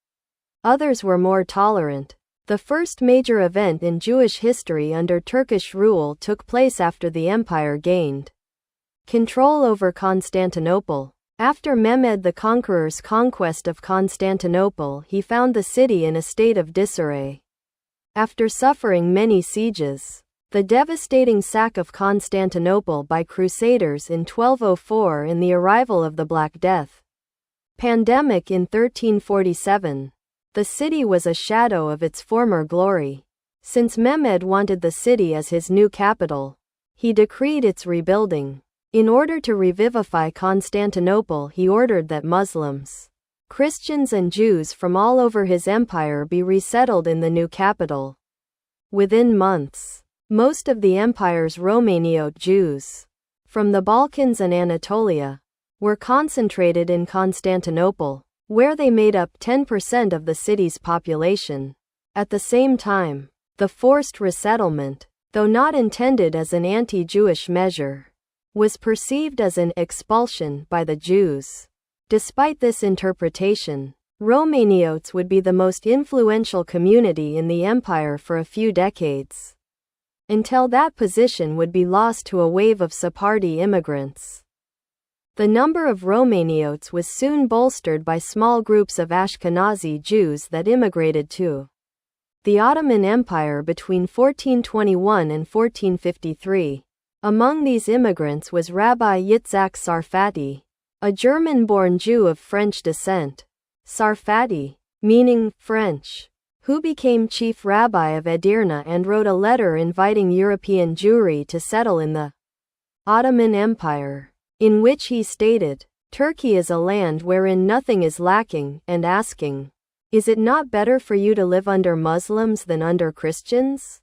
others were more tolerant. The first major event in Jewish history under Turkish rule took place after the empire gained control over Constantinople. After Mehmed the Conqueror's conquest of Constantinople, he found the city in a state of disarray. After suffering many sieges, the devastating sack of Constantinople by Crusaders in 1204 and the arrival of the Black Death pandemic in 1347, the city was a shadow of its former glory. Since Mehmed wanted the city as his new capital, he decreed its rebuilding. In order to revivify Constantinople, he ordered that Muslims, Christians and Jews from all over his empire be resettled in the new capital. Within months, most of the empire's Romaniote Jews, from the Balkans and Anatolia, were concentrated in Constantinople, where they made up 10% of the city's population. At the same time, the forced resettlement, though not intended as an anti-Jewish measure, was perceived as an expulsion by the Jews. Despite this interpretation, Romaniotes would be the most influential community in the empire for a few decades, until that position would be lost to a wave of Sephardi immigrants. The number of Romaniotes was soon bolstered by small groups of Ashkenazi Jews that immigrated to the Ottoman Empire between 1421 and 1453. Among these immigrants was Rabbi Yitzhak Sarfati, a German-born Jew of French descent. Sarfati, meaning French, who became chief rabbi of Edirne and wrote a letter inviting European Jewry to settle in the Ottoman Empire, in which he stated, "Turkey is a land wherein nothing is lacking," and asking, "Is it not better for you to live under Muslims than under Christians?"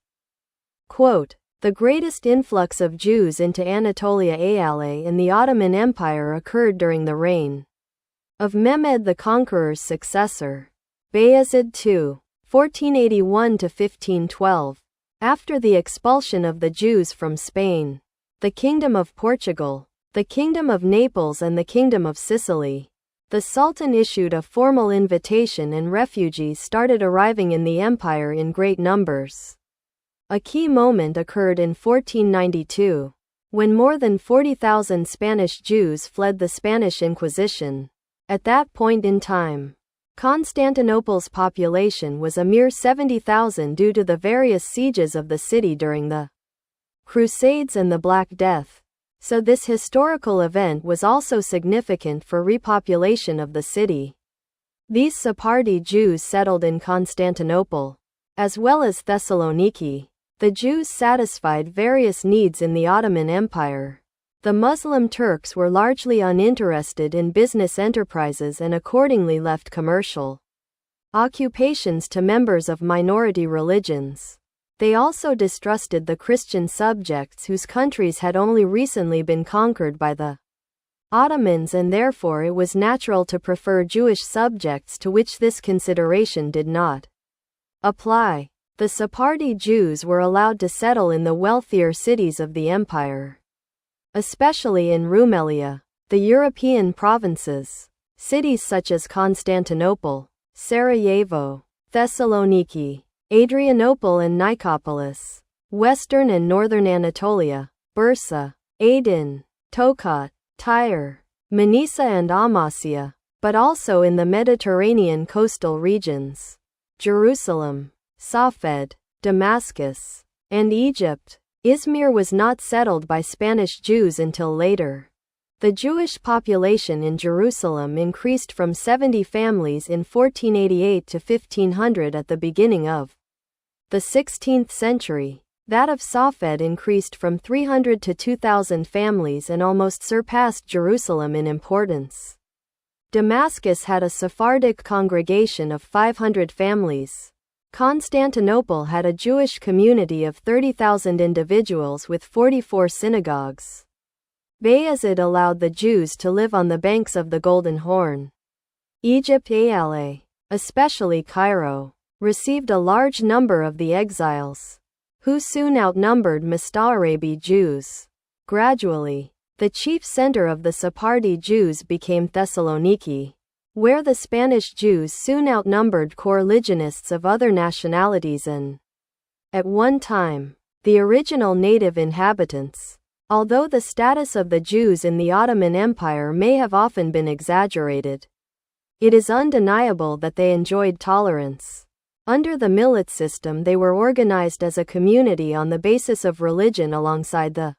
Quote, "The greatest influx of Jews into Anatolia Ayale in the Ottoman Empire occurred during the reign of Mehmed the Conqueror's successor, Bayezid II, 1481–1512. After the expulsion of the Jews from Spain, the Kingdom of Portugal, the Kingdom of Naples and the Kingdom of Sicily, the Sultan issued a formal invitation and refugees started arriving in the empire in great numbers. A key moment occurred in 1492, when more than 40,000 Spanish Jews fled the Spanish Inquisition. At that point in time, Constantinople's population was a mere 70,000 due to the various sieges of the city during the Crusades and the Black Death. So this historical event was also significant for repopulation of the city. These Sephardi Jews settled in Constantinople, as well as Thessaloniki. The Jews satisfied various needs in the Ottoman Empire. The Muslim Turks were largely uninterested in business enterprises and accordingly left commercial occupations to members of minority religions. They also distrusted the Christian subjects whose countries had only recently been conquered by the Ottomans, and therefore it was natural to prefer Jewish subjects to which this consideration did not apply. The Sephardi Jews were allowed to settle in the wealthier cities of the empire, especially in Rumelia, the European provinces. Cities such as Constantinople, Sarajevo, Thessaloniki, Adrianople and Nicopolis, western and northern Anatolia, Bursa, Aydin, Tokat, Tyre, Manisa and Amasya, but also in the Mediterranean coastal regions, Jerusalem, Safed, Damascus, and Egypt. Izmir was not settled by Spanish Jews until later. The Jewish population in Jerusalem increased from 70 families in 1488 to 1500 at the beginning of the 16th century. That of Safed increased from 300 to 2,000 families and almost surpassed Jerusalem in importance. Damascus had a Sephardic congregation of 500 families. Constantinople had a Jewish community of 30,000 individuals with 44 synagogues. Bayezid allowed the Jews to live on the banks of the Golden Horn. Egypt, especially Cairo, received a large number of the exiles, who soon outnumbered Musta'arabi Jews. Gradually, the chief center of the Sephardi Jews became Thessaloniki, where the Spanish Jews soon outnumbered coreligionists of other nationalities and, at one time, the original native inhabitants. Although the status of the Jews in the Ottoman Empire may have often been exaggerated, it is undeniable that they enjoyed tolerance. Under the millet system, they were organized as a community on the basis of religion alongside the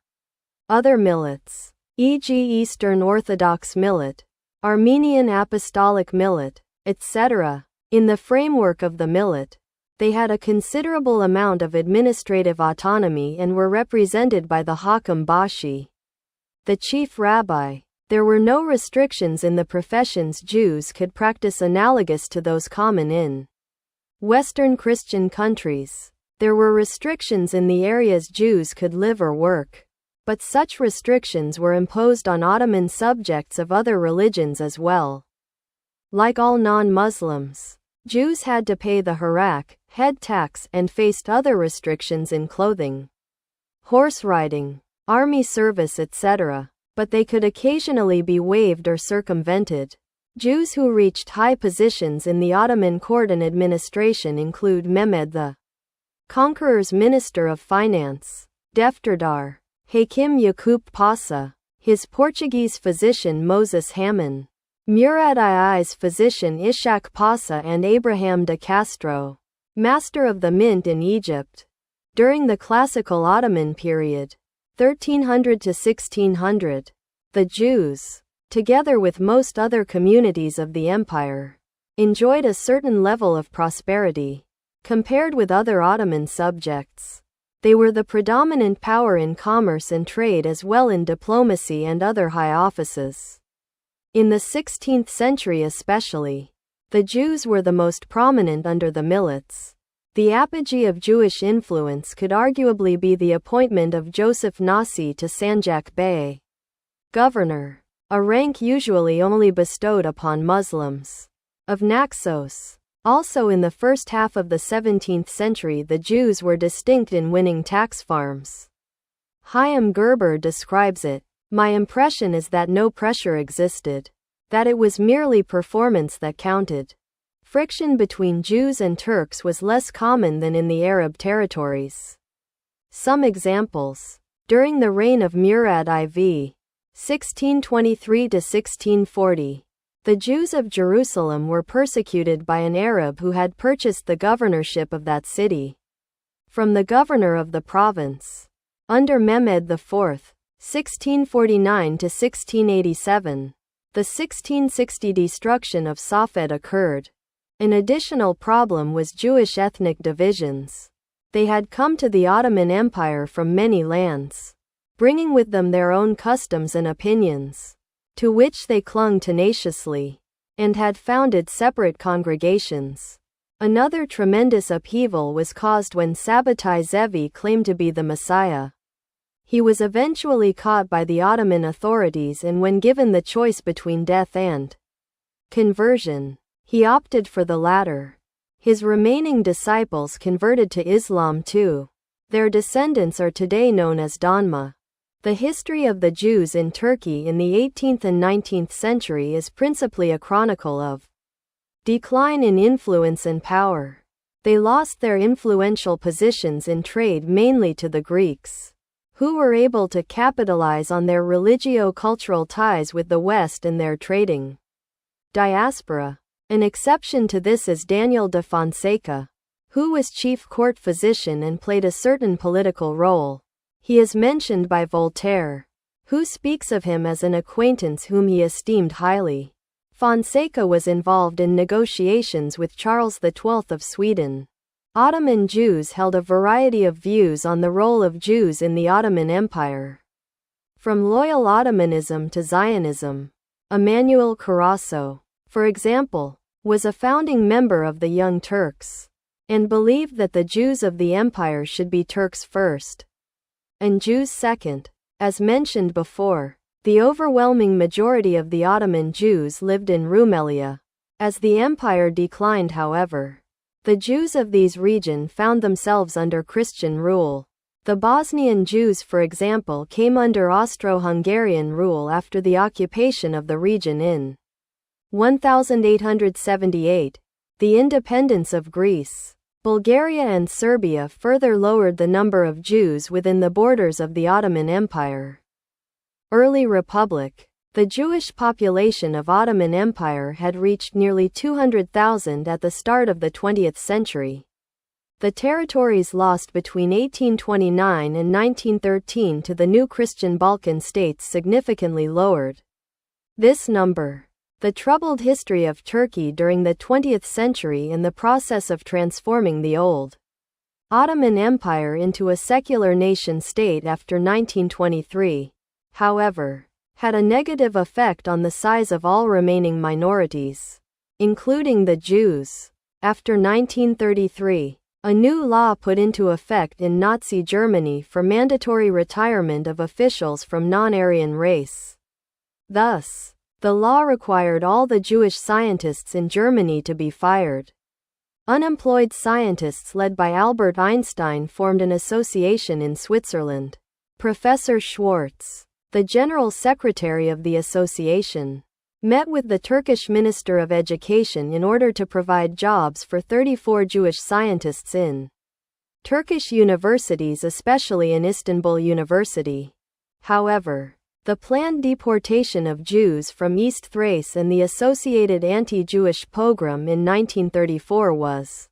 other millets, e.g., Eastern Orthodox millet, Armenian Apostolic millet, etc. In the framework of the millet, they had a considerable amount of administrative autonomy and were represented by the Hakam Bashi, the chief rabbi. There were no restrictions in the professions Jews could practice analogous to those common in Western Christian countries. There were restrictions in the areas Jews could live or work, but such restrictions were imposed on Ottoman subjects of other religions as well. Like all non-Muslims, Jews had to pay the harak, head tax, and faced other restrictions in clothing, horse riding, army service, etc., but they could occasionally be waived or circumvented. Jews who reached high positions in the Ottoman court and administration include Mehmed the Conqueror's Minister of Finance, Defterdar, Hakim Yaqub Pasha, his Portuguese physician Moses Hammon, Murad II's physician Ishaq Pasha, and Abraham de Castro, Master of the Mint in Egypt. During the Classical Ottoman period, 1300 to 1600, the Jews, together with most other communities of the empire, enjoyed a certain level of prosperity. Compared with other Ottoman subjects, they were the predominant power in commerce and trade as well in diplomacy and other high offices. In the 16th century especially, the Jews were the most prominent under the millets. The apogee of Jewish influence could arguably be the appointment of Joseph Nasi to Sanjak Bey, governor, a rank usually only bestowed upon Muslims, of Naxos. Also in the first half of the 17th century, the Jews were distinct in winning tax farms. Chaim Gerber describes it, "My impression is that no pressure existed, that it was merely performance that counted. Friction between Jews and Turks was less common than in the Arab territories." Some examples. During the reign of Murad IV, 1623 to 1640, the Jews of Jerusalem were persecuted by an Arab who had purchased the governorship of that city from the governor of the province. Under Mehmed IV, 1649 to 1687, the 1660 destruction of Safed occurred. An additional problem was Jewish ethnic divisions. They had come to the Ottoman Empire from many lands, bringing with them their own customs and opinions, to which they clung tenaciously, and had founded separate congregations. Another tremendous upheaval was caused when Sabbatai Zevi claimed to be the Messiah. He was eventually caught by the Ottoman authorities, and when given the choice between death and conversion, he opted for the latter. His remaining disciples converted to Islam too. Their descendants are today known as Donma. The history of the Jews in Turkey in the 18th and 19th century is principally a chronicle of decline in influence and power. They lost their influential positions in trade mainly to the Greeks, who were able to capitalize on their religio-cultural ties with the West and their trading diaspora. An exception to this is Daniel de Fonseca, who was chief court physician and played a certain political role. He is mentioned by Voltaire, who speaks of him as an acquaintance whom he esteemed highly. Fonseca was involved in negotiations with Charles XII of Sweden. Ottoman Jews held a variety of views on the role of Jews in the Ottoman Empire. From loyal Ottomanism to Zionism. Emanuel Carasso, for example, was a founding member of the Young Turks, and believed that the Jews of the empire should be Turks first, and Jews second. As mentioned before, the overwhelming majority of the Ottoman Jews lived in Rumelia. As the empire declined, however, the Jews of these regions found themselves under Christian rule. The Bosnian Jews, for example, came under Austro-Hungarian rule after the occupation of the region in 1878. The independence of Greece, Bulgaria and Serbia further lowered the number of Jews within the borders of the Ottoman Empire. Early Republic. The Jewish population of Ottoman Empire had reached nearly 200,000 at the start of the 20th century. The territories lost between 1829 and 1913 to the new Christian Balkan states significantly lowered this number. The troubled history of Turkey during the 20th century in the process of transforming the old Ottoman Empire into a secular nation-state after 1923, however, had a negative effect on the size of all remaining minorities, including the Jews. After 1933, a new law put into effect in Nazi Germany for mandatory retirement of officials from non-Aryan race. Thus, the law required all the Jewish scientists in Germany to be fired. Unemployed scientists led by Albert Einstein formed an association in Switzerland. Professor Schwartz, the general secretary of the association, met with the Turkish Minister of Education in order to provide jobs for 34 Jewish scientists in Turkish universities, especially in Istanbul University. However, the planned deportation of Jews from East Thrace and the associated anti-Jewish pogrom in 1934 was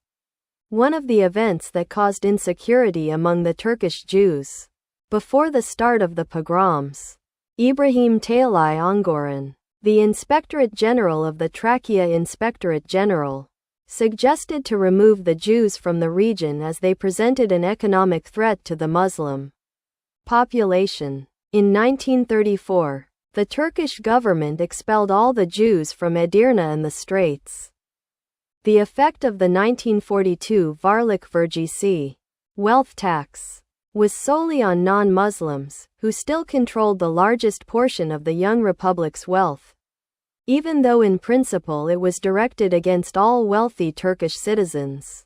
one of the events that caused insecurity among the Turkish Jews. Before the start of the pogroms, Ibrahim Tayalay Ongoran, the Inspectorate General of the Trakya Inspectorate General, suggested to remove the Jews from the region as they presented an economic threat to the Muslim population. In 1934, the Turkish government expelled all the Jews from Edirne and the Straits. The effect of the 1942 Varlık Vergisi, wealth tax, was solely on non-Muslims, who still controlled the largest portion of the young republic's wealth. Even though in principle it was directed against all wealthy Turkish citizens,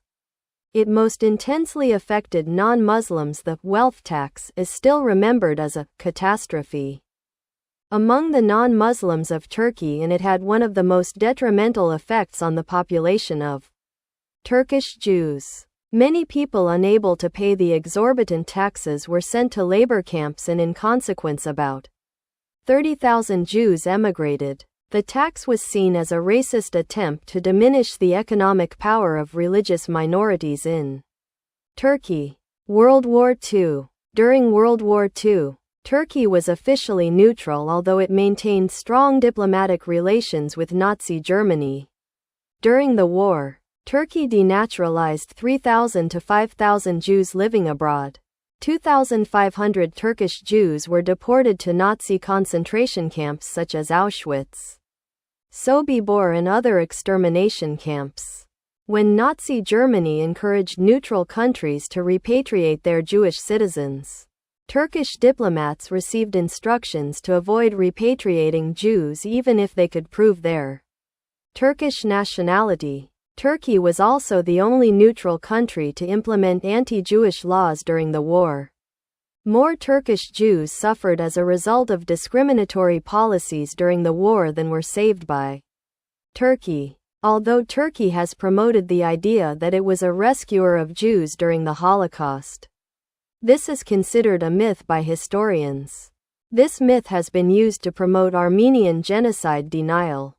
it most intensely affected non-Muslims. The wealth tax is still remembered as a catastrophe among the non-Muslims of Turkey, and it had one of the most detrimental effects on the population of Turkish Jews. Many people unable to pay the exorbitant taxes were sent to labor camps, and in consequence about 30,000 Jews emigrated. The tax was seen as a racist attempt to diminish the economic power of religious minorities in Turkey. World War II. During World War II, Turkey was officially neutral, although it maintained strong diplomatic relations with Nazi Germany. During the war, Turkey denaturalized 3,000 to 5,000 Jews living abroad. 2,500 Turkish Jews were deported to Nazi concentration camps such as Auschwitz, Sobibor, and other extermination camps. When Nazi Germany encouraged neutral countries to repatriate their Jewish citizens, Turkish diplomats received instructions to avoid repatriating Jews even if they could prove their Turkish nationality. Turkey was also the only neutral country to implement anti-Jewish laws during the war. More Turkish Jews suffered as a result of discriminatory policies during the war than were saved by Turkey. Although Turkey has promoted the idea that it was a rescuer of Jews during the Holocaust, this is considered a myth by historians. This myth has been used to promote Armenian genocide denial.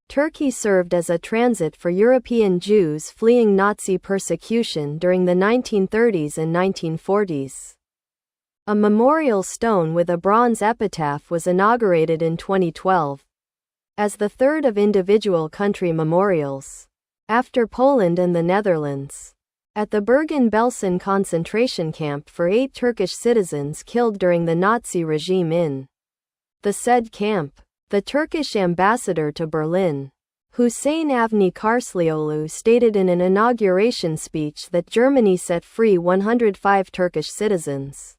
Turkey served as a transit for European Jews fleeing Nazi persecution during the 1930s and 1940s. A memorial stone with a bronze epitaph was inaugurated in 2012 as the third of individual country memorials, after Poland and the Netherlands, at the Bergen-Belsen concentration camp for 8 Turkish citizens killed during the Nazi regime in the said camp. The Turkish ambassador to Berlin, Hüseyin Avni Karslioglu, stated in an inauguration speech that Germany set free 105 Turkish citizens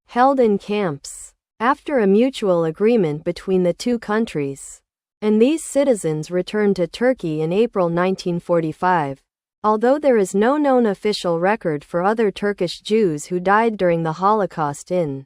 held in camps after a mutual agreement between the two countries, and these citizens returned to Turkey in April 1945. Although there is no known official record for other Turkish Jews who died during the Holocaust in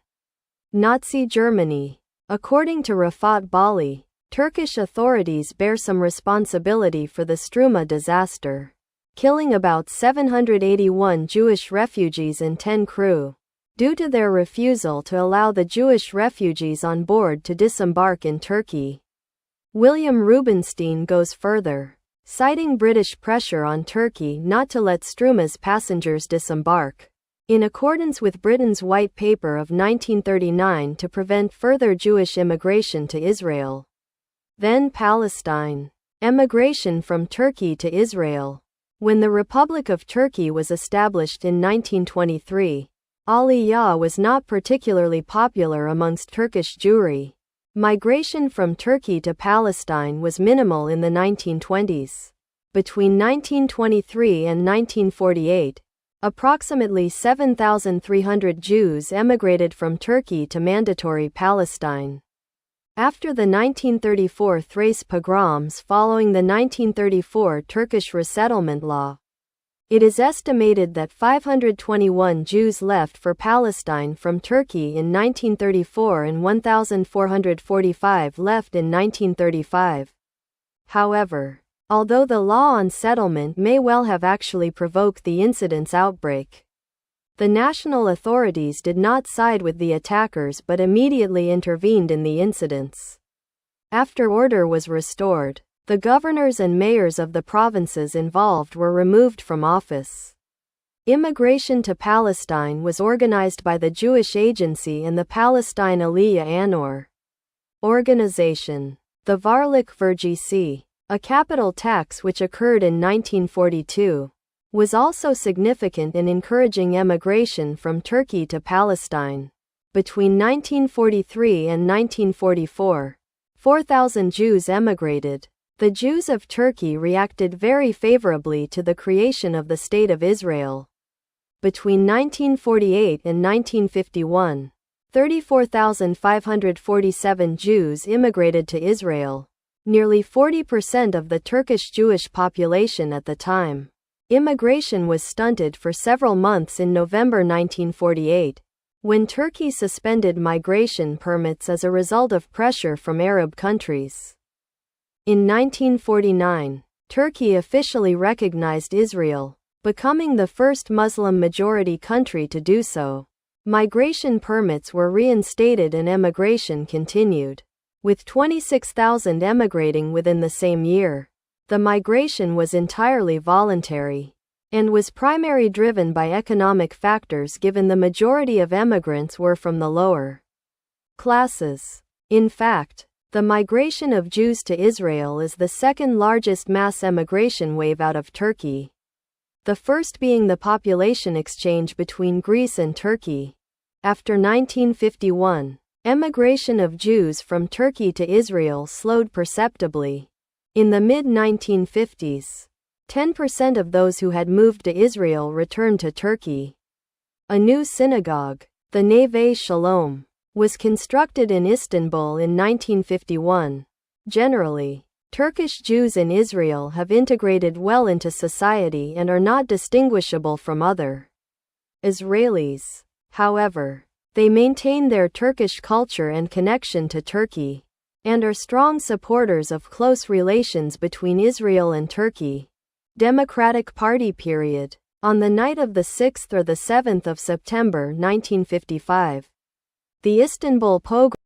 Nazi Germany. According to Rafat Bali, Turkish authorities bear some responsibility for the Struma disaster, killing about 781 Jewish refugees and 10 crew, due to their refusal to allow the Jewish refugees on board to disembark in Turkey. William Rubenstein goes further, citing British pressure on Turkey not to let Struma's passengers disembark, in accordance with Britain's White Paper of 1939 to prevent further Jewish immigration to Israel. Then Palestine. Emigration from Turkey to Israel. When the Republic of Turkey was established in 1923, Aliyah was not particularly popular amongst Turkish Jewry. Migration from Turkey to Palestine was minimal in the 1920s. Between 1923 and 1948, approximately 7,300 Jews emigrated from Turkey to Mandatory Palestine. After the 1934 Thrace pogroms following the 1934 Turkish resettlement law, it is estimated that 521 Jews left for Palestine from Turkey in 1934 and 1,445 left in 1935. However, although the law on settlement may well have actually provoked the incident's outbreak, the national authorities did not side with the attackers but immediately intervened in the incidents. After order was restored, the governors and mayors of the provinces involved were removed from office. Immigration to Palestine was organized by the Jewish Agency and the Palestine Aliyah Anor organization. The Varlik Vergisi, a capital tax which occurred in 1942, was also significant in encouraging emigration from Turkey to Palestine. Between 1943 and 1944, 4,000 Jews emigrated. The Jews of Turkey reacted very favorably to the creation of the State of Israel. Between 1948 and 1951, 34,547 Jews immigrated to Israel, nearly 40% of the Turkish Jewish population at the time. Immigration was stunted for several months in November 1948, when Turkey suspended migration permits as a result of pressure from Arab countries. In 1949, Turkey officially recognized Israel, becoming the first Muslim-majority country to do so. Migration permits were reinstated and emigration continued, with 26,000 emigrating within the same year. The migration was entirely voluntary, and was primarily driven by economic factors given the majority of emigrants were from the lower classes. In fact, the migration of Jews to Israel is the second largest mass emigration wave out of Turkey, the first being the population exchange between Greece and Turkey. After 1951, emigration of Jews from Turkey to Israel slowed perceptibly. In the mid-1950s, 10% of those who had moved to Israel returned to Turkey. A new synagogue, the Neve Shalom, was constructed in Istanbul in 1951. Generally, Turkish Jews in Israel have integrated well into society and are not distinguishable from other Israelis. However, they maintain their Turkish culture and connection to Turkey, and are strong supporters of close relations between Israel and Turkey. Democratic Party period. On the night of the 6th or the 7th of September 1955, the Istanbul pogrom